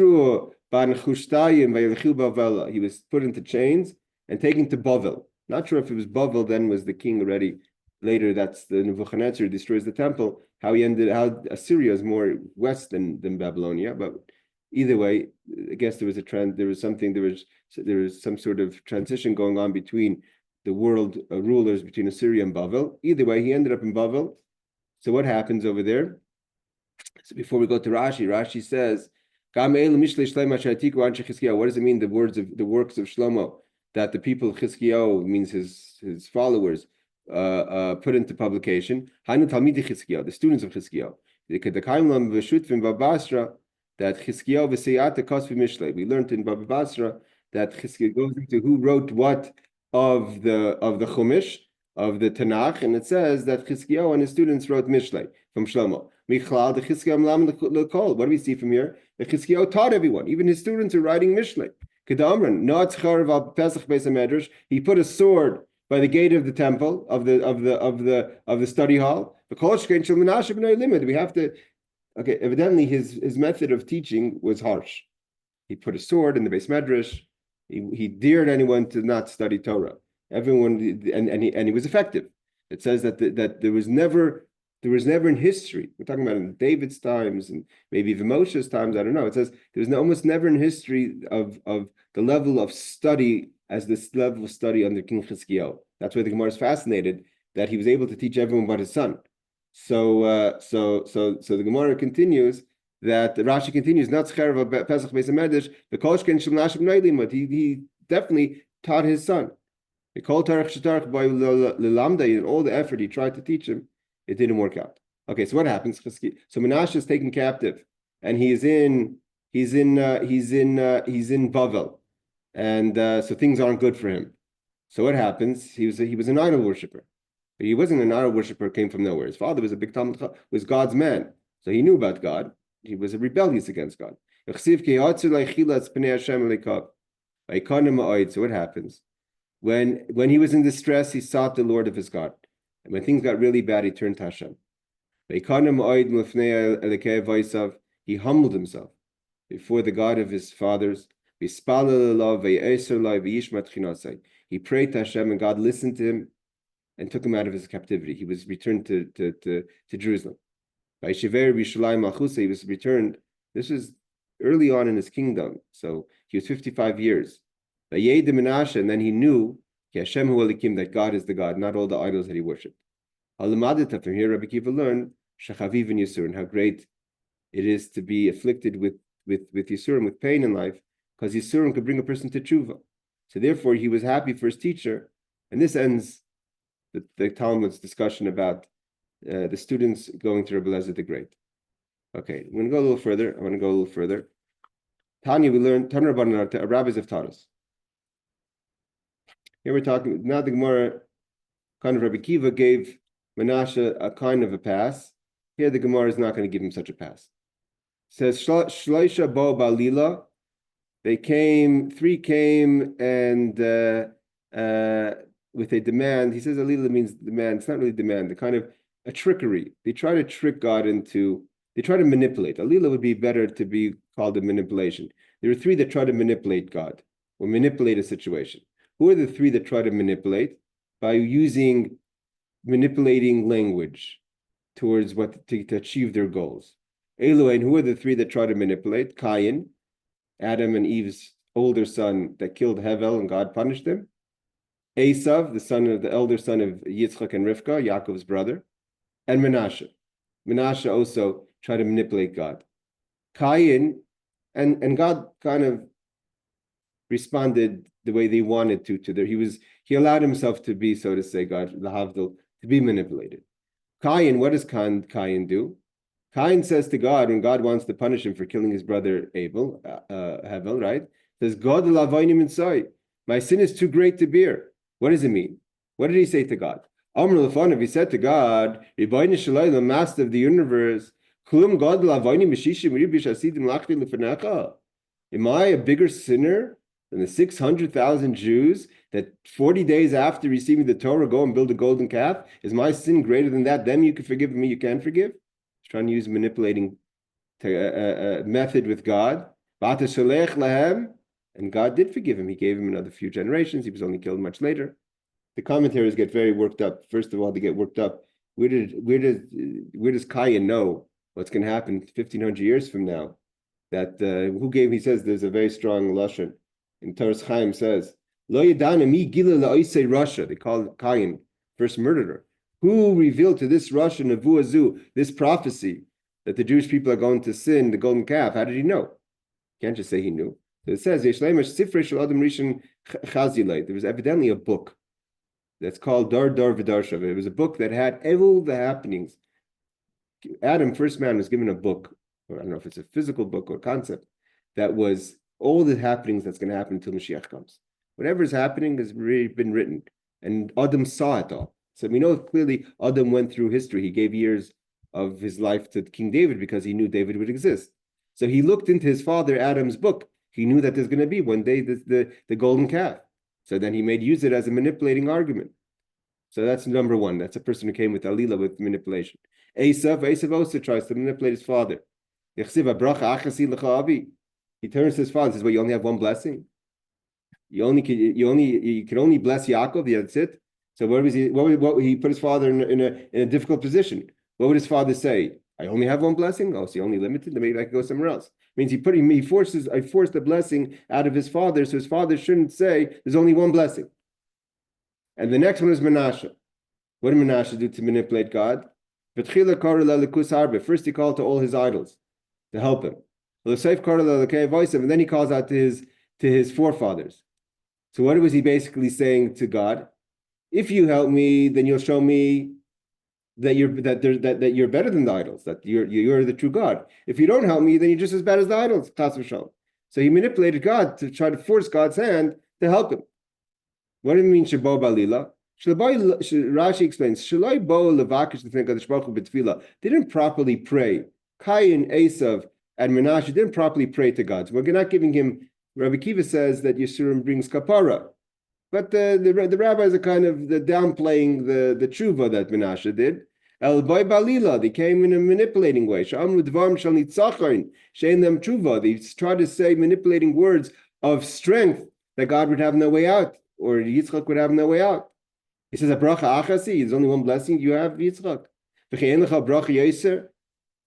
A: put into chains and taken to Bavel. Not sure if it was Bavel then was the king already. Later, that's the Nebuchadnezzar destroys the temple. How Assyria is more west than Babylonia. But either way, I guess there was a trend. There was some sort of transition going on between the world rulers between Assyria and Bavel. Either way, he ended up in Bavel. So what happens over there? So before we go to Rashi says, what does it mean, the works of Shlomo, that the people of Chizkiyahu, means his followers, put into publication? The students of Chizkiyahu. That Chizkiyahu v'seyata kosvi mishlei. We learned in Baba Basra that Chizkiyahu goes into who wrote what of the Chumash, of the Tanakh, and it says that Chizkiyahu and his students wrote Mishlei from Shlomo. What do we see from here? That Chizkiyahu taught everyone, even his students are writing Mishlei. He put a sword by the gate of the temple of the study hall. We have to. Okay, evidently his method of teaching was harsh. He put a sword in the Beis Medrash. He dared anyone to not study Torah. Everyone, and he was effective. It says that there was never in history. We're talking about in David's times and maybe even Moshe's times. I don't know. It says there's almost never in history of the level of study as this level of study under King Chizkiyahu. That's why the Gemara is fascinated that he was able to teach everyone but his son. So the Gemara continues that Rashi continues not Pesach Beis Medrash the Kolshken Shem Nashim Noilim, he definitely taught his son. The Kol Tarach Shetarach by Lilamda, and all the effort he tried to teach him, it didn't work out. Okay, so what happens? So Menashe is taken captive, and he's in Bavel, and so things aren't good for him. So what happens? He was an idol worshiper. But he wasn't an idol worshiper, came from nowhere. His father was a big Talmud Class, was God's man. So he knew about God. He was rebellious against God. So what happens? When he was in distress, he sought the Lord of his God. And when things got really bad, he turned to Hashem. He humbled himself before the God of his fathers. He prayed to Hashem, and God listened to him and took him out of his captivity. He was returned to Jerusalem. By Shiver B'Shalayim Malchusa, he was returned. This was early on in his kingdom, so he was 55 years. By Yed Menashe, and then he knew Hashem hu elikim, that God is the God, not all the idols that he worshipped. From here, Rabbi Kiva learned Shechaviv and Yisurin, how great it is to be afflicted with Yisurim, with pain in life, because Yisurim could bring a person to tshuva. So therefore, he was happy for his teacher, and this ends the Talmud's discussion about the students going to Rabbi Eliezer the Great. Okay, I'm going to go a little further. Tanya, we learned Tan Rabbanan, rabbis have taught us. Here we're talking now. The Gemara, kind of Rabbi Kiva gave Menashe a kind of a pass. Here the Gemara is not going to give him such a pass. It says Shloisha bo balila. Three came and with a demand. He says alila means demand. It's not really demand. The kind of a trickery. They try to trick God into. They try to manipulate. Alila would be better to be called a manipulation. There are three that try to manipulate God or manipulate a situation. Who are the three that try to manipulate? By using manipulating language towards to achieve their goals. Eloin, who are the three that try to manipulate? Cain, Adam and Eve's older son that killed Hevel and God punished him. Esav, the elder son of Yitzchak and Rivka, Yaakov's brother. And Menashe. Menashe also tried to manipulate God. Cain, and God kind of responded the way they wanted to their. He allowed himself to be, so to say, God, the Havdil, to be manipulated. Cain, what does Cain do? Cain says to God, when God wants to punish him for killing his brother Hevel, right? Says, God, my sin is too great to bear. What does it mean? What did he say to God? Amr Lefanov, he said to God, the master of the universe, am I a bigger sinner than the 600,000 Jews that 40 days after receiving the Torah go and build a golden calf? Is my sin greater than that? Them you can forgive, me you can't forgive? He's trying to use manipulating method with God. And God did forgive him. He gave him another few generations. He was only killed much later. The commentaries get very worked up. First of all, they get worked up. Where does Cain know what's going to happen 1,500 years from now? He says there's a very strong lashon. In Torah's Chaim says, Lo yadana mi gila la'oisei Rasha. They call Cain first murderer. Who revealed to this Rasha nevuazu, this prophecy that the Jewish people are going to sin the golden calf? How did he know? Can't just say he knew. So it says, there was evidently a book that's called Dar V'Darshav. It was a book that had all the happenings. Adam, first man, was given a book, or I don't know if it's a physical book or concept, that was all the happenings that's going to happen until Mashiach comes. Whatever is happening has really been written, and Adam saw it all. So we know clearly Adam went through history. He gave years of his life to King David because he knew David would exist. So he looked into his father Adam's book. He knew that there's going to be one day the golden calf. So then he use it as a manipulating argument. So that's number one. That's a person who came with Alila, with manipulation. Esav also tries to manipulate his father. He turns to his father and says, well, you only have one blessing. You can only bless Yaakov, that's it. So he put his father in a difficult position. What would his father say? I only have one blessing? Oh, so you're only limited? Then maybe I can go somewhere else. Means I forced the blessing out of his father, so his father shouldn't say there's only one blessing. And the next one is Menashe. What did Menashe do to manipulate God? First he called to all his idols to help him. And then he calls out to his forefathers. So what was he basically saying to God? If you help me, then you'll show me that you're better than the idols, that you're the true God. If you don't help me, then you're just as bad as the idols. So he manipulated God to try to force God's hand to help him. What do you mean Shabo Balila? Rashi explains, they didn't properly pray. Cain, Esav, and Menashe didn't properly pray to God. So we're not giving him. Rabbi Kiva says that Yisurim brings kapara. But the rabbis are kind of downplaying the tshuva that Menashe did. El boy balila, they came in a manipulating way. Sha'amru dvarim shal nitzachain, she'en them tshuva. They tried to say manipulating words of strength that God would have no way out, or Yitzchak would have no way out. He says, "Bracha achasi." There's only one blessing you have, Yitzchak. V'chein lecha bracha yoser,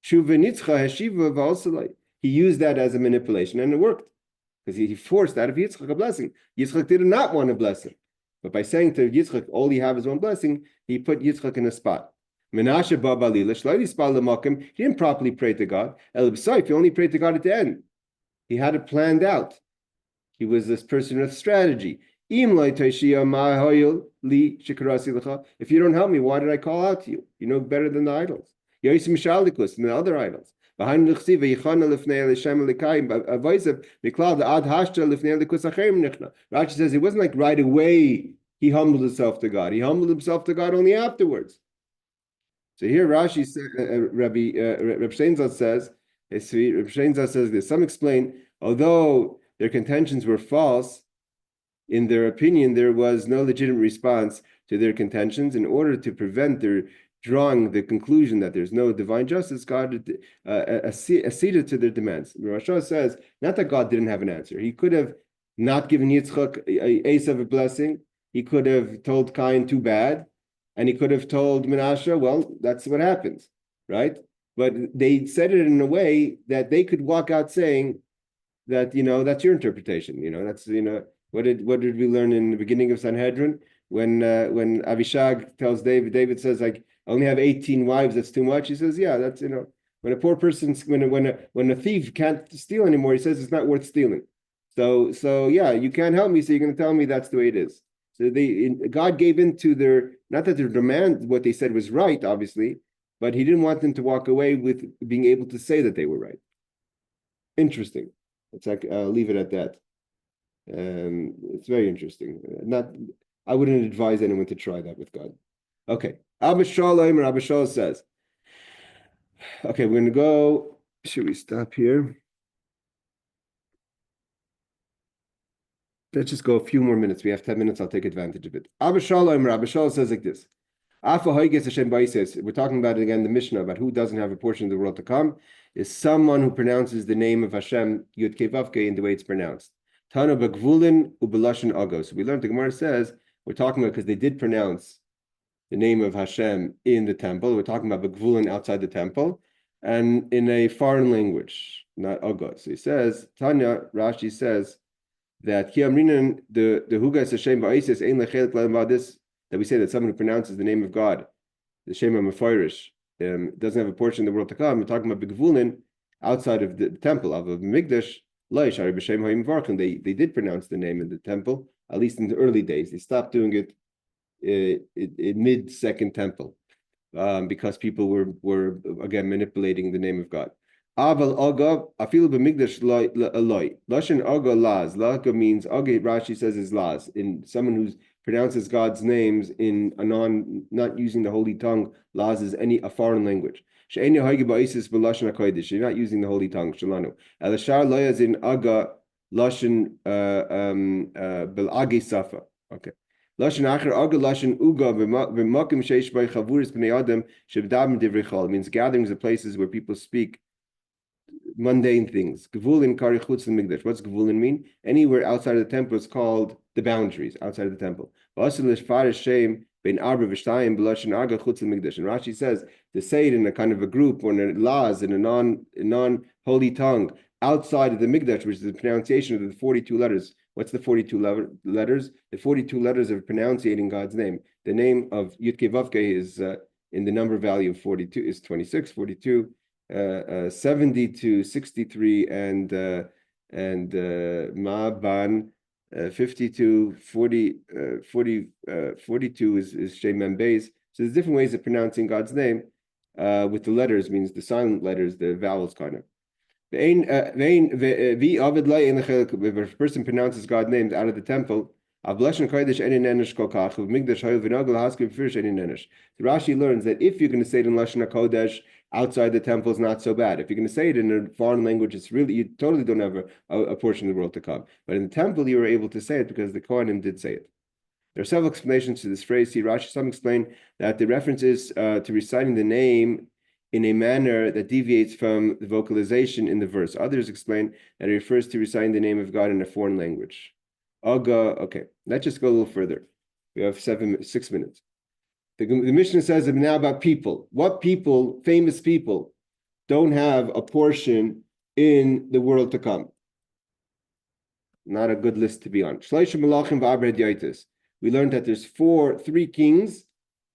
A: tshuva nitzcha heshiva v'alsalai. He used that as a manipulation, and it worked. Because he forced out of Yitzchak a blessing. Yitzchak did not want a blessing. But by saying to Yitzchak, all you have is one blessing, he put Yitzchak in a spot. Menashe Baba Lila, he didn't properly pray to God. He only prayed to God at the end. He had it planned out. He was this person with strategy. If you don't help me, why did I call out to you? You know better than the idols. And the other idols. Rashi says it wasn't like right away he humbled himself to God. He humbled himself to God only afterwards. So here Rashi Rabbi Sheinzat says this. Some explain, although their contentions were false, in their opinion, there was no legitimate response to their contentions. In order to prevent their drawing the conclusion that there's no divine justice, God acceded to their demands. Rasha says, not that God didn't have an answer. He could have not given Yitzchak Esav a blessing. He could have told Cain too bad. And he could have told Menashe, well, that's what happens, right? But they said it in a way that they could walk out saying that, that's your interpretation. That's, what did we learn in the beginning of Sanhedrin? When Avishag tells David says, like, I only have 18 wives, that's too much. He says, yeah, that's, when a poor person, when a thief can't steal anymore, he says it's not worth stealing. So yeah, you can't help me, so you're going to tell me that's the way it is. So God gave into their, not that their demand, what they said was right, obviously, but he didn't want them to walk away with being able to say that they were right. Interesting. It's like, I'll leave it at that. It's very interesting. I wouldn't advise anyone to try that with God. Okay. Abba Shaul says, okay, we're going to go, should we stop here? Let's just go a few more minutes. We have 10 minutes. I'll take advantage of it. Abba Shaul says like this. We're talking about it again, the Mishnah, about who doesn't have a portion of the world to come, is someone who pronounces the name of Hashem, Yud Kei Vav Kei, in the way it's pronounced. Tana b'gvulin u'b'lashon agos. So we learned, the Gemara says, we're talking about, because they did pronounce the name of Hashem in the temple. We're talking about b'gvulin outside the temple, and in a foreign language, not agos. So he says, Tanya, Rashi says, that the Hugas Hashem Ba'isis Ein Lechelik Le'Vad, this, that we say that someone who pronounces the name of God, the Shem HaMefarish, doesn't have a portion of the world to come. We're talking about Begvulin outside of the temple of Migdash. They did pronounce the name in the temple, at least in the early days. They stopped doing it in mid-second temple because people were again manipulating the name of God. Aval agav afilu b'migdash loy. Lashon aga laz. Laka means aga. Rashi says is laz. In someone who pronounces God's names in a not using the holy tongue. Laz is a foreign language. She'eni hagi ba'isis b'lashon hakodesh. You're not using the holy tongue. Shalanu. Elashar loyaz in aga lashon belagi safa. Okay. Lashon acher aga lashon uga b'makim sheish by chavuris b'nei adam shebdam divrei chol. Means gatherings of places where people speak mundane things. Gvulin kari chutz l'migdash. What's gvulin mean? Anywhere outside of the temple is called the boundaries outside of the temple. And Rashi says to say it in a kind of a group or in a laz, in a non-holy tongue outside of the migdash, which is the pronunciation of the 42 letters. What's the 42 letters? The 42 letters of pronouncing God's name. The name of Yud Kei Vav Kei is in the number value of 42 is 26, 42. 70 to 63 and Ma'aban 52, 40, 42 is Shem Mem Beis. So there's different ways of pronouncing God's name with the letters, means the silent letters, the vowels kind of. If a person pronounces God's names out of the temple, Rashi learns that if you're going to say it in Lashon HaKodesh outside the temple, is not so bad. If you're going to say it in a foreign language, it's really, you totally don't have a portion of the world to come. But in the temple, you were able to say it because the Kohanim did say it. There are several explanations to this phrase. See, Rashi, some explain that the reference is to reciting the name in a manner that deviates from the vocalization in the verse. Others explain that it refers to reciting the name of God in a foreign language. Okay, let's just go a little further. We have 6 minutes. The Mishnah says now about people. What people, famous people, don't have a portion in the world to come? Not a good list to be on. we learned that there's three kings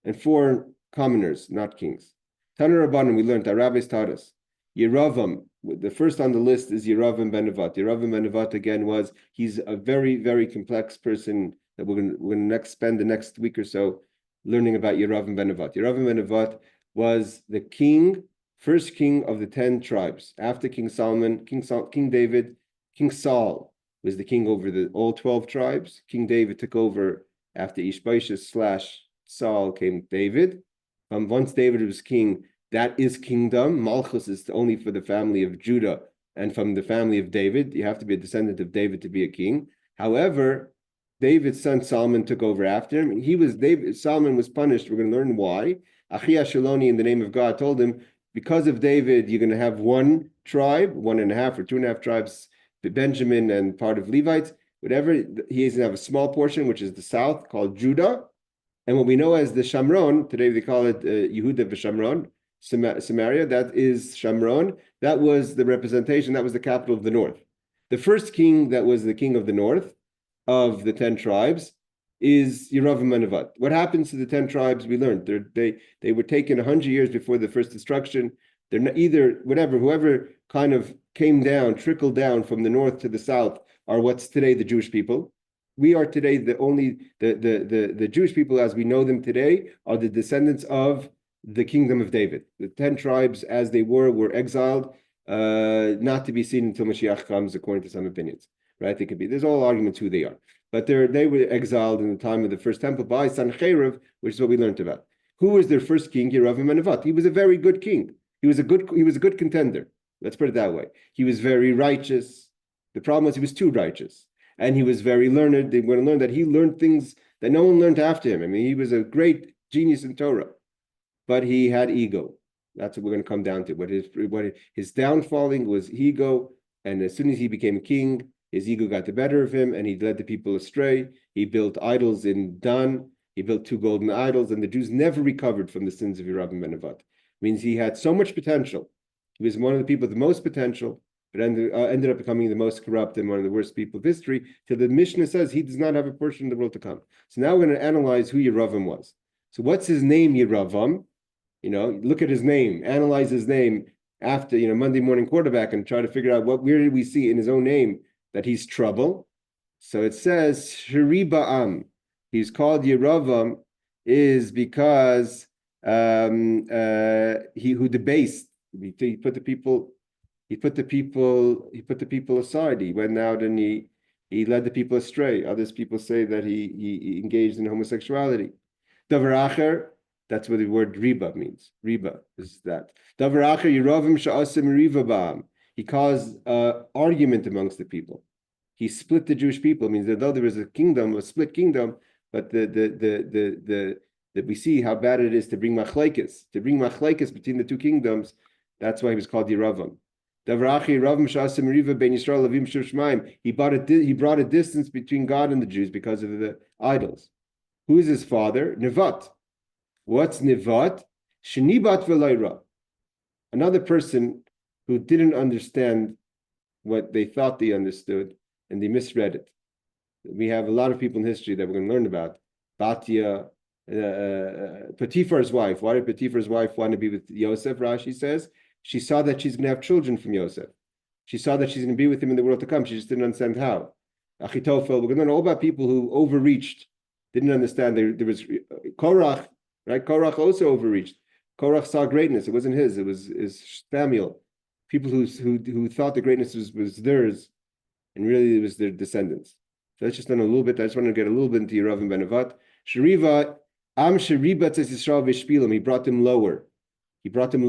A: and four commoners, not kings. Tanur Rabbanim, we learned that rabbis taught us. Yeravam, the first on the list is Yeravam ben Nebat. Yeravam ben Nebat again he's a very, very complex person that we're going to spend the next week or so learning about Yeravam ben Nebat. Yeravam ben Nebat was the first king of the 10 tribes. After King Solomon, King David, King Saul was the king over all 12 tribes. King David took over after Ishbosheth/Saul came David. Once David was king, that is kingdom. Malchus is only for the family of Judah and from the family of David. You have to be a descendant of David to be a king. However, David's son Solomon took over after him. Solomon was punished. We're going to learn why. Achia Shaloni, in the name of God, told him, because of David, you're going to have one tribe, 1.5 or 2.5 tribes, Benjamin and part of Levites, whatever. He is going to have a small portion, which is the south, called Judah. And what we know as the Shamron, today they call it Yehuda v'Shamron, Samaria, that is Shamron. That was the representation, that was the capital of the north. The first king that was the king of the north, of the 10 tribes, is Yeravam ben Nebat. What happens to the 10 tribes? We learned they were taken 100 years before the first destruction. They're not, whoever kind of trickled down from the north to the south are what's today the Jewish people. We are today the Jewish people as we know them today are the descendants of the kingdom of David. The 10 tribes as they were exiled, not to be seen until Mashiach comes, according to some opinions. Right? There's all arguments who they are. But they were exiled in the time of the first temple by Sanhedrin, which is what we learned about. Who was their first king? Yeravam ben Nebat. He was a very good king. He was a good contender. Let's put it that way. He was very righteous. The problem was he was too righteous. And he was very learned. They're going to learn that he learned things that no one learned after him. I mean, he was a great genius in Torah, but he had ego. That's what we're going to come down to. What his downfalling was ego. And as soon as he became king, his ego got the better of him, and he led the people astray. He built idols in Dan. He built 2 golden idols, and the Jews never recovered from the sins of Yeravam ben Nebat. Means he had so much potential. He was one of the people with the most potential, but ended up becoming the most corrupt and one of the worst people of history, till the Mishnah says he does not have a portion in the world to come. So now we're going to analyze who Yeravam was. So what's his name, Yeravam? Look at his name, analyze his name after, Monday morning quarterback and try to figure out where did we see in his own name that he's trouble. So it says Sheri he's called Yeravam is because he who debased. He put the people aside. He went out and he led the people astray. Others people say that he engaged in homosexuality. Davar acher, that's what the word riba means. Riba is that. Davar acher Yeravam sha'asim riva ba'am. He caused argument amongst the people. He split the Jewish people. It means that though there was a split kingdom, but that we see how bad it is to bring machlekes between the two kingdoms. That's why he was called Yeravam. He brought a distance between God and the Jews because of the idols. Who is his father? Nebat. What's Nebat? Shenibat v'layra. Another person who didn't understand what they thought they understood, and they misread it. We have a lot of people in history that we're going to learn about. Batya, Potiphar's wife. Why did Potiphar's wife want to be with Yosef? Rashi says she saw that she's going to have children from Yosef. She saw that she's going to be with him in the world to come. She just didn't understand how. Achitophel. We're going to learn all about people who overreached, didn't understand. There was Korach, right? Korach also overreached. Korach saw greatness. It wasn't his. It was Samuel. People who thought the greatness was theirs, and really it was their descendants. So that's just done a little bit. I just want to get a little bit into Yeravam ben Nebat. Sheriva, Sheriba tzes Yisrael v'shpilim. He brought them lower. He brought them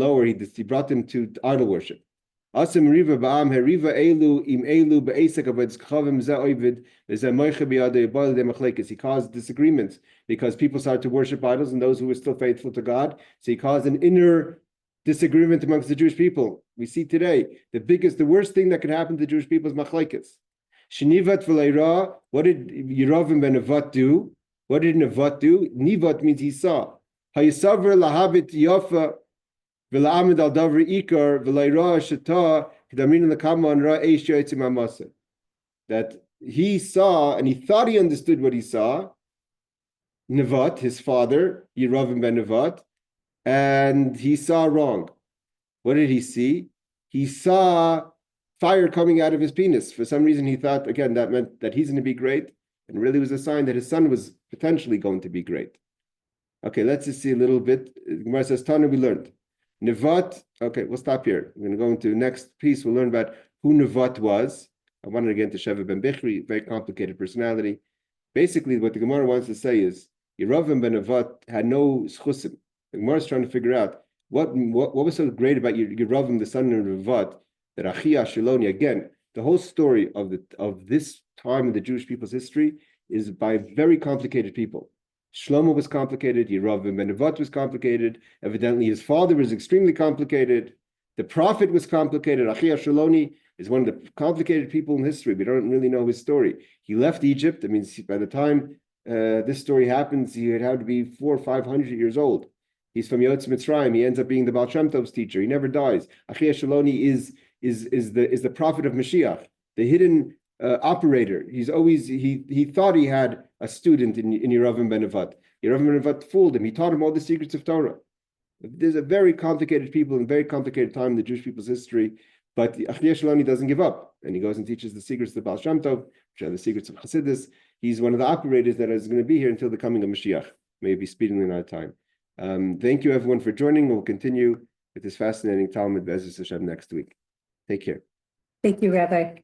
A: to idol worship. Asim riva ba'am heriva elu im elu be'esek avad chavim za'ovid v'za'moicha b'yadei b'al demachlekes. He caused disagreements because people started to worship idols and those who were still faithful to God. So he caused an inner disagreement amongst the Jewish people. We see today the worst thing that could happen to the Jewish people is machlekes. Shenivat v'leira. What did Yeravam ben Nebat do? What did Nebat do? Nivat means he saw. Hayisaver lahabit yafa. That he saw and he thought he understood what he saw, Nebat, his father, Yerovam ben Nebat, and he saw wrong. What did he see? He saw fire coming out of his penis. For some reason, he thought, again, that meant that he's going to be great, and really was a sign that his son was potentially going to be great. Okay, let's just see a little bit. Gemara says, Tana, we learned. Nevat, okay, we'll stop here. We're going to go into the next piece. We'll learn about who Nevat was. I wanted to get into Sheva ben Bichri, very complicated personality. Basically, what the Gemara wants to say is, Yerovam ben Nevat had no schusim. The Gemara is trying to figure out what was so great about Yerovam, the son of Nevat, that Achia Shiloni, again, the whole story of this time in the Jewish people's history is by very complicated people. Shlomo was complicated, Yerovam ben Nevat was complicated, evidently his father was extremely complicated, the prophet was complicated, Achia Shiloni is one of the complicated people in history. We don't really know his story. He left Egypt. I mean, by the time this story happens, he would have to be 400 or 500 years old. He's from Yotz Mitzrayim. He ends up being the Baal Shem Tov's teacher. He never dies. Achia Shiloni is the prophet of Mashiach, the hidden operator. He's always he thought he had a student in Yerovam ben Nevat. Yerovam ben Nevat fooled him. He taught him all the secrets of Torah. There's a very complicated people and very complicated time in the Jewish people's history. But Achia Shiloni doesn't give up, and he goes and teaches the secrets of the Baal Shem Tov, which are the secrets of Chassidus. He's one of the operators that is going to be here until the coming of Mashiach, maybe speedily out of time. Thank you, everyone, for joining. We'll continue with this fascinating Talmud Be'ezus Hashem next week. Take care.
B: Thank you, Rabbi.